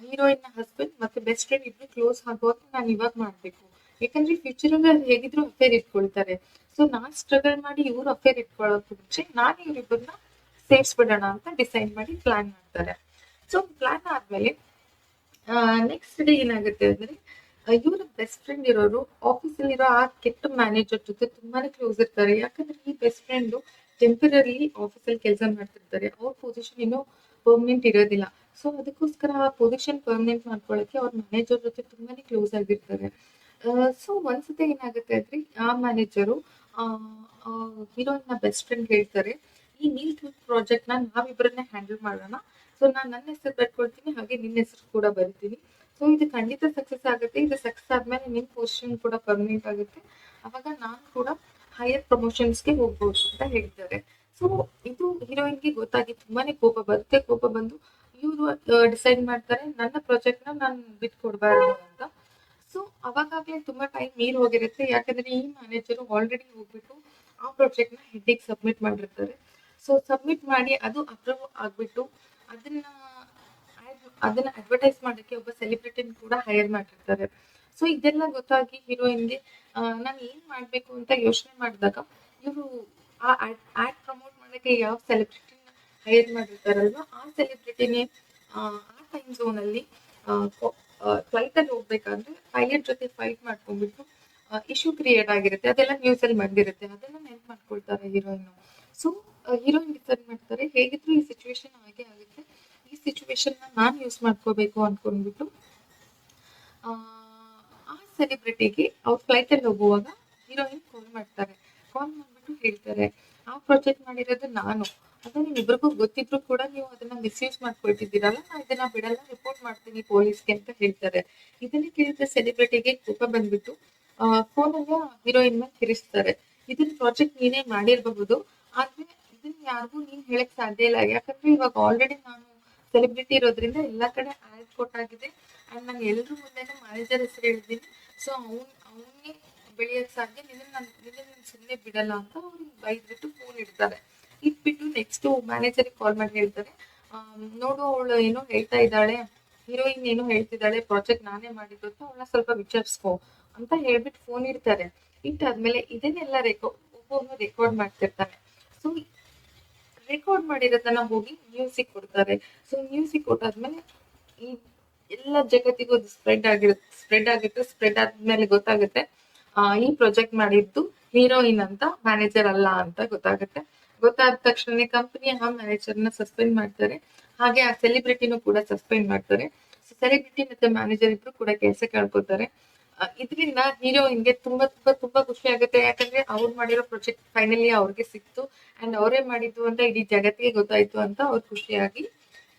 ಹೀರೋಯಿನ್ ಹಸ್ಬೆಂಡ್ ಮತ್ತೆ ಬೆಸ್ಟ್ ಫ್ರೆಂಡ್ ಇಬ್ರು ಕ್ಲೋಸ್ ಆಗೋದು ನಾನು ಇವಾಗ ಮಾಡ್ಬೇಕು. ಯಾಕಂದ್ರೆ ಫ್ಯೂಚರ್ ಅಲ್ಲಿ ಹೇಗಿದ್ರು ಅಫೇರ್ ಇಟ್ಕೊಳ್ತಾರೆ. ಸೊ ನಾನ್ ಸ್ಟ್ರಗಲ್ ಮಾಡಿ ಇವ್ರು ಅಫೇರ್ ಇಟ್ಕೊಳ್ಳೋಕೆ ಮುಂಚೆ ನಾನು ಇವ್ರಿಬ್ಬರನ್ನ ಸೇರ್ಸ್ಬಿಡೋಣ ಅಂತ ಡಿಸೈಡ್ ಮಾಡಿ ಪ್ಲಾನ್ ಮಾಡ್ತಾರೆ. ಸೊ ಪ್ಲಾನ್ ಆದ್ಮೇಲೆ ನೆಕ್ಸ್ಟ್ ಡೇ ಏನಾಗುತ್ತೆ ಅಂದ್ರೆ ಇವರ ಬೆಸ್ಟ್ ಫ್ರೆಂಡ್ ಇರೋರು ಆಫೀಸಲ್ಲಿರೋ ಆ ಕೆಟ್ಟ ಮ್ಯಾನೇಜರ್ ಜೊತೆ ತುಂಬಾನೇ ಕ್ಲೋಸ್ ಇರ್ತಾರೆ. ಯಾಕಂದ್ರೆ ಈ ಬೆಸ್ಟ್ ಫ್ರೆಂಡ್ ಟೆಂಪರರಿ ಆಫೀಸಲ್ಲಿ ಕೆಲಸ ಮಾಡ್ತಿರ್ತಾರೆ. ಅವ್ರ ಪೊಸಿಷನ್ ಇನ್ನೂ ಪರ್ಮನೆಂಟ್ ಇರೋದಿಲ್ಲ. ಸೊ ಅದಕ್ಕೋಸ್ಕರ ಆ ಪೊಸಿಷನ್ ಪರ್ಮನೆಂಟ್ ಮಾಡ್ಕೊಳ್ಳೋಕೆ ಅವ್ರ ಮ್ಯಾನೇಜರ್ ಜೊತೆ ತುಂಬಾನೇ ಕ್ಲೋಸ್ ಆಗಿರ್ತಾರೆ. ಸೊ ಒಂದ್ಸತಿ ಏನಾಗುತ್ತೆ ಅಂದ್ರೆ ಆ ಮ್ಯಾನೇಜರು ಹೀರೋಯಿನ್ ನ ಬೆಸ್ಟ್ ಫ್ರೆಂಡ್ ಹೇಳ್ತಾರೆ, ಈ ನೀಲ್ ಪ್ರಾಜೆಕ್ಟ್ ನ ನಾವಿಬ್ಬರನ್ನೇ ಹ್ಯಾಂಡಲ್ ಮಾಡೋಣ. ಸೊ ನಾನು ನನ್ನ ಹೆಸರು ಬರ್ಕೊಳ್ತೀನಿ, ಹಾಗೆ ನಿನ್ನ ಹೆಸರು ಕೂಡ ಬರ್ತೀನಿ. ಸೊ ಇದು ಖಂಡಿತ ಸಕ್ಸಸ್ ಆಗುತ್ತೆ. ಇದು ಸಕ್ಸಸ್ ಆದ್ಮೇಲೆ ನಿಮ್ ಪೊಸಿಷನ್ ಕೂಡ ಪರ್ಮನೆಂಟ್ ಆಗುತ್ತೆ. ಅವಾಗ ನಾನು ಕೂಡ ಹೈಯರ್ ಪ್ರಮೋಷನ್ಸ್ಗೆ ಹೋಗ್ಬೋದು ಅಂತ ಹೇಳ್ತಾರೆ. ಸೊ ಇದು ಹೀರೋಯಿನ್ಗೆ ಗೊತ್ತಾಗಿ ತುಂಬಾನೇ ಕೋಪ ಬರುತ್ತೆ. ಕೋಪ ಬಂದು ಇವರು ಡಿಸೈಡ್ ಮಾಡ್ತಾರೆ ನನ್ನ ಪ್ರಾಜೆಕ್ಟ್ ನ ನಾನು ಬಿಟ್ಕೊಡ್ಬಾರ್ದು ಅಂತ. ಸೊ ಅವಾಗಲೇ ತುಂಬಾ ಟೈಮ್ ಮೀರ್ ಹೋಗಿರುತ್ತೆ. ಯಾಕಂದ್ರೆ ಈ ಮ್ಯಾನೇಜರ್ ಆಲ್ರೆಡಿ ಹೋಗ್ಬಿಟ್ಟು ಆ ಪ್ರಾಜೆಕ್ಟ್ ನ ಹೆಡ್ಡಿಗೆ ಸಬ್ಮಿಟ್ ಮಾಡಿರ್ತಾರೆ. ಸೊ ಸಬ್ಮಿಟ್ ಮಾಡಿ ಅದು ಅಪ್ರೂವ್ ಆಗ್ಬಿಟ್ಟು ಅದನ್ನ ಅಡ್ವರ್ಟೈಸ್ ಮಾಡಕ್ಕೆ ಒಬ್ಬ ಸೆಲೆಬ್ರಿಟಿನ ಕೂಡ ಹೈರ್ ಮಾಡಿರ್ತಾರೆ. ಸೊ ಇದೆಲ್ಲ ಗೊತ್ತಾಗಿ ಹೀರೋಯಿನ್ಗೆ ನಾನು ಏನ್ ಮಾಡ್ಬೇಕು ಅಂತ ಯೋಚನೆ ಮಾಡಿದಾಗ ಇವರು ಆ ಆಡ್ ಪ್ರಮೋಟ್ ಮಾಡಕ್ಕೆ ಯಾವ ಸೆಲೆಬ್ರಿಟಿನ ಹೈರ್ ಮಾಡಿರ್ತಾರಲ್ವಾ ಆ ಸೆಲೆಬ್ರಿಟಿನೇ ಆ ಟೈಮ್ ಝೋನ್ ಅಲ್ಲಿ ಫ್ಲೈಟ್ ಅಲ್ಲಿ ಹೋಗ್ಬೇಕಾದ್ರೆ ಪೈಲಟ್ ಜೊತೆ ಫೈಟ್ ಮಾಡ್ಕೊಂಡ್ಬಿಟ್ಟು ಇಶ್ಯೂ ಕ್ರಿಯೇಟ್ ಆಗಿರುತ್ತೆ. ಅದೆಲ್ಲ ನ್ಯೂಸ್ ಅಲ್ಲಿ ಬಂದಿರುತ್ತೆ. ಅದನ್ನ ನೆನ್ಪ್ ಮಾಡ್ಕೊಳ್ತಾರೆ ಹೀರೋಯಿನ್. ಸೊ ಹೀರೋಯಿನ್ ಡಿಸೈಡ್ ಮಾಡ್ತಾರೆ ಹೇಗಿದ್ರು ಈ ಸಿಚುವೇಶನ್ ಹಾಗೆ ಆಗುತ್ತೆ, ಈ ಸಿಚುವೇಶನ್ ನಾನು ಯೂಸ್ ಮಾಡ್ಕೋಬೇಕು ಅನ್ಕೊಂಡ್ಬಿಟ್ಟು ಆ ಸೆಲೆಬ್ರಿಟಿಗೆ ಅವ್ರ ಫ್ಲೈಟ್ ಅಲ್ಲಿ ಹೋಗುವಾಗ ಹೀರೋಯಿನ್ ಕಾಲ್ ಮಾಡ್ತಾರೆ. ಕಾಲ್ ಮಾಡ್ಬಿಟ್ಟು ಹೇಳ್ತಾರೆ, ಆ ಪ್ರಾಜೆಕ್ಟ್ ಮಾಡಿರೋದು ನಾನು, ಅದೇ ನಿಮ್ಮಿಬ್ರಿಗೂ ಗೊತ್ತಿದ್ರು ಕೂಡ ನೀವು ಅದನ್ನ ಮಿಸ್ಯೂಸ್ ಮಾಡ್ಕೊಳ್ತಿದ್ದೀರಲ್ಲ, ನಾ ಇದನ್ನ ಬಿಡಲ್ಲ, ರಿಪೋರ್ಟ್ ಮಾಡ್ತೀನಿ ಪೊಲೀಸ್ಗೆ ಅಂತ ಹೇಳ್ತಾರೆ. ಇದನ್ನ ಕೇಳಿದ ಸೆಲೆಬ್ರಿಟಿಗೆ ಕೋಪ ಬಂದ್ಬಿಟ್ಟು ಫೋನಲ್ಲೇ ಹೀರೋಯಿನ್ ಮೇಲೆ ಕಿರಿಸ್ತಾರೆ. ಇದನ್ನ ಪ್ರಾಜೆಕ್ಟ್ ನೀನೇ ಮಾಡಿರಬಹುದು, ಆದ್ರೆ ಇದನ್ನ ಯಾರಿಗೂ ನೀನ್ ಹೇಳಕ್ ಸಾಧ್ಯ ಇಲ್ಲ. ಯಾಕಂದ್ರೆ ಇವಾಗ ಆಲ್ರೆಡಿ ನಾನು ಸೆಲೆಬ್ರಿಟಿ ಇರೋದ್ರಿಂದ ಎಲ್ಲಾ ಕಡೆ ಆಡ್ ಕೊಟ್ಟಾಗಿದೆ ಅಂಡ್ ನಾನು ಎಲ್ರ ಮುಂದೆನೂ ಮ್ಯಾನೇಜರ್ ಹೆಸರು ಹೇಳಿದ್ದೀನಿ. ಸೊ ಅವನ್ನೇ ಬೆಳೆಯಕ್ ಸಾಧ್ಯ, ನಿನ್ನ ಸುಮ್ಮನೆ ಬಿಡಲ್ಲ ಅಂತ ಅವ್ರಿಗೆ ಬೈದ್ಬಿಟ್ಟು ಫೋನ್ ಇಡ್ತಾರೆ. ಇಟ್ಬಿಟ್ಟು ನೆಕ್ಸ್ಟ್ ಮ್ಯಾನೇಜರ್ಗೆ ಕಾಲ್ ಮಾಡಿ ಹೇಳ್ತಾರೆ, ನೋಡು ಅವಳು ಏನೋ ಹೇಳ್ತಾ ಇದ್ದಾಳೆ, ಹೀರೋಯಿನ್ ಏನೋ ಹೇಳ್ತಿದ್ದಾಳೆ, ಪ್ರಾಜೆಕ್ಟ್ ನಾನೇ ಮಾಡಿದ್ದು ಅಂತ ಅವಳನ್ನ ಸ್ವಲ್ಪ ವಿಚಾರಿಸ್ಕೊ ಅಂತ ಹೇಳ್ಬಿಟ್ಟು ಫೋನ್ ಇಡ್ತಾರೆ. ಇಟ್ಟಾದ್ಮೇಲೆ ಇದನ್ನೆಲ್ಲ ಒಬ್ಬೊಬ್ಬನು ರೆಕಾರ್ಡ್ ಮಾಡ್ತಿರ್ತಾನೆ. ಸೊ ರೆಕಾರ್ಡ್ ಮಾಡಿರೋದನ್ನ ಹೋಗಿ ನ್ಯೂಸಿಗೆ ಕೊಡ್ತಾರೆ. ಸೊ ನ್ಯೂಸಿಗೆ ಕೊಟ್ಟಾದ್ಮೇಲೆ ಈ ಎಲ್ಲ ಜಗತ್ತಿಗೂ ಅದು ಸ್ಪ್ರೆಡ್ ಆದ್ಮೇಲೆ ಗೊತ್ತಾಗುತ್ತೆ ಈ ಪ್ರಾಜೆಕ್ಟ್ ಮಾಡಿದ್ದು ಹೀರೋಯಿನ್ ಅಂತ, ಮ್ಯಾನೇಜರ್ ಅಲ್ಲ ಅಂತ ಗೊತ್ತಾಗುತ್ತೆ. ಗೊತ್ತಾದ ತಕ್ಷಣ ಕಂಪನಿ ಆ ಮ್ಯಾನೇಜರ್ನ ಸಸ್ಪೆಂಡ್ ಮಾಡ್ತಾರೆ, ಹಾಗೆ ಆ ಸೆಲೆಬ್ರಿಟಿನೂ ಕೂಡ ಸಸ್ಪೆಂಡ್ ಮಾಡ್ತಾರೆ. ಸೆಲೆಬ್ರಿಟಿ ಮತ್ತೆ ಮ್ಯಾನೇಜರ್ ಇಬ್ರು ಕೂಡ ಕೆಲಸ ಕಳ್ಕೊತಾರೆ. ಇದರಿಂದ ಹೀರೋಯಿನ್ಗೆ ತುಂಬಾ ತುಂಬಾ ತುಂಬಾ ಖುಷಿ ಆಗುತ್ತೆ. ಯಾಕಂದ್ರೆ ಅವ್ರು ಮಾಡಿರೋ ಪ್ರಾಜೆಕ್ಟ್ ಫೈನಲಿ ಅವ್ರಿಗೆ ಸಿಕ್ತು ಅಂಡ್ ಅವರೇ ಮಾಡಿದ್ದು ಅಂತ ಇಡೀ ಜಗತ್ತಿಗೆ ಗೊತ್ತಾಯ್ತು ಅಂತ ಅವ್ರು ಖುಷಿಯಾಗಿ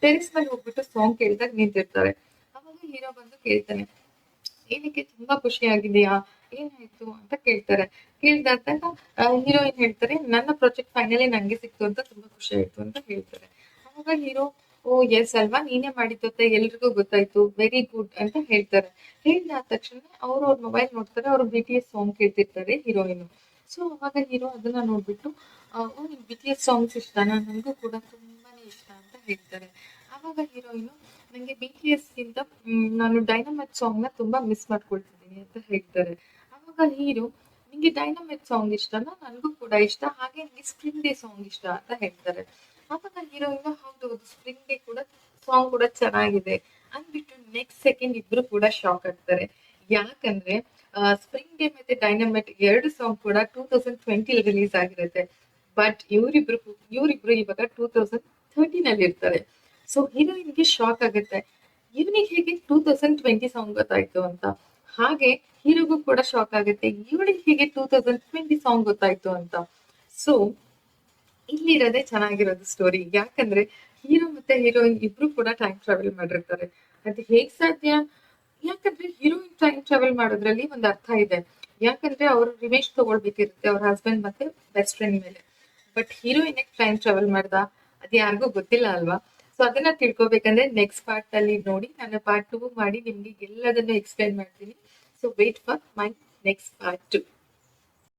ಟೆರಿಸ್ ಮೇಲೆ ಹೋಗ್ಬಿಟ್ಟು ಸಾಂಗ್ ಕೇಳ್ದಾಗ ನಿಂತಿರ್ತಾರೆ. ಅವಾಗ ಹೀರೋ ಬಂದು ಕೇಳ್ತಾನೆ, ಏನಕ್ಕೆ ತುಂಬಾ ಖುಷಿ ಆಗಿದೆಯಾ, ಏನಾಯ್ತು ಅಂತ ಕೇಳ್ತಾರೆ. ಕೇಳ್ದಾಗ ಹೀರೋಯಿನ್ ಹೇಳ್ತಾರೆ, ನನ್ನ ಪ್ರಾಜೆಕ್ಟ್ ಫೈನಲಿ ನಂಗೆ ಸಿಕ್ತು ಅಂತ ತುಂಬಾ ಖುಷಿ ಆಯ್ತು ಅಂತ ಹೇಳ್ತಾರೆ. ಅವಾಗ ಹೀರೋ ಓ ಎಸ್ ಅಲ್ವಾ, ನೀನೇ ಮಾಡಿದ್ದು ಅಂತ ಎಲ್ರಿಗೂ ಗೊತ್ತಾಯ್ತು, ವೆರಿ ಗುಡ್ ಅಂತ ಹೇಳ್ತಾರೆ. ಹೇಳಿದ ತಕ್ಷಣ ಅವ್ರ ಮೊಬೈಲ್ ನೋಡ್ತಾರೆ, ಅವ್ರು BTS ಸಾಂಗ್ ಕೇಳ್ತಿರ್ತಾರೆ ಹೀರೋಯಿನ್. ಸೊ ಅವಾಗ ಹೀರೋ ಅದನ್ನ ನೋಡ್ಬಿಟ್ಟು ಓ ನಿಮ್ BTS ಸಾಂಗ್ಸ್ ಇಷ್ಟನಾ, ನನ್ಗೂ ಕೂಡ ತುಂಬಾನೇ ಇಷ್ಟ ಅಂತ ಹೇಳ್ತಾರೆ. ಅವಾಗ ಹೀರೋಯಿನ್ ನಂಗೆ BTS ಗಿಂತ ನಾನು ಡೈನಮೈಟ್ ಸಾಂಗ್ ನ ತುಂಬಾ ಮಿಸ್ ಮಾಡ್ಕೊಳ್ತಿದ್ದೀನಿ ಅಂತ ಹೇಳ್ತಾರೆ. ಅವಾಗ ಹೀರೋ ನಿಂಗೆ ಡೈನಮೈಟ್ ಸಾಂಗ್ ಇಷ್ಟನಾ, ನನ್ಗೂ ಕೂಡ ಇಷ್ಟ, ಹಾಗೆ ನಿಂಗೆ ಸ್ಪ್ರಿಂಗ್ ಡೇ ಸಾಂಗ್ ಇಷ್ಟ ಅಂತ ಹೇಳ್ತಾರೆ. ಅವಾಗ ಹೀರೋಯಿನ್ ಹೌದು ಸ್ಪ್ರಿಂಗ್ ಡೇ ಕೂಡ ಸಾಂಗ್ ಕೂಡ ಚೆನ್ನಾಗಿದೆ ಅಂದ್ಬಿಟ್ಟು ನೆಕ್ಸ್ಟ್ ಸೆಕೆಂಡ್ ಇಬ್ರು ಕೂಡ ಶಾಕ್ ಆಗ್ತಾರೆ. ಯಾಕಂದ್ರೆ ಸ್ಪ್ರಿಂಗ್ ಡೇ ಮತ್ತೆ ಡೈನಮೈಟ್ ಎರಡು ಸಾಂಗ್ ಕೂಡ 2020 ರಿಲೀಸ್ ಆಗಿರುತ್ತೆ. ಬಟ್ ಇವರಿಬ್ರು ಇವಾಗ 2013 ಅಲ್ಲಿ ಇರ್ತಾರೆ. ಸೊ ಹೀರೋಯಿನ್ಗೆ ಶಾಕ್ ಆಗುತ್ತೆ, ಇವನಿಗೆ ಹೇಗೆ 2020 ಸಾಂಗ್ ಗೊತ್ತಾಯ್ತು ಅಂತ. ಹಾಗೆ ಹೀರೋಗೂ ಕೂಡ ಶಾಕ್ ಆಗುತ್ತೆ, ಇವಳಿಗೆ ಹೇಗೆ 2020 ಸಾಂಗ್ ಗೊತ್ತಾಯ್ತು ಅಂತ. ಸೊ ಇಲ್ಲಿರೋದೇ ಚೆನ್ನಾಗಿರೋದು ಸ್ಟೋರಿ. ಯಾಕಂದ್ರೆ ಹೀರೋ ಮತ್ತೆ ಹೀರೋಯಿನ್ ಇಬ್ರು ಕೂಡ ಟೈಮ್ ಟ್ರಾವೆಲ್ ಮಾಡಿರ್ತಾರೆ. ಅದು ಹೇಗ್ ಸಾಧ್ಯ? ಯಾಕಂದ್ರೆ ಹೀರೋಯಿನ್ ಟೈಮ್ ಟ್ರಾವೆಲ್ ಮಾಡೋದ್ರಲ್ಲಿ ಒಂದು ಅರ್ಥ ಇದೆ. ಯಾಕಂದ್ರೆ ಅವ್ರು ರಿವೆಂಜ್ ತಗೊಳ್ಬೇಕಿರುತ್ತೆ ಅವ್ರ ಹಸ್ಬೆಂಡ್ ಮತ್ತೆ ಬೆಸ್ಟ್ ಫ್ರೆಂಡ್ ಮೇಲೆ. ಬಟ್ ಹೀರೋಯಿನ್ ಟೈಮ್ ಟ್ರಾವೆಲ್ ಮಾಡ್ದ ಅದ್ ಯಾರಿಗೂ ಗೊತ್ತಿಲ್ಲ ಅಲ್ವಾ. ಸೊ ಅದನ್ನ ತಿಳ್ಕೊಬೇಕಂದ್ರೆ ನೆಕ್ಸ್ಟ್ ಪಾರ್ಟ್ ಅಲ್ಲಿ ನೋಡಿ, ನಾನು ಪಾರ್ಟ್ 2 ಮಾಡಿ ನಿಮ್ಗೆ ಎಲ್ಲದನ್ನು ಎಕ್ಸ್ಪ್ಲೈನ್ ಮಾಡ್ತೀನಿ. So wait for my next part 2.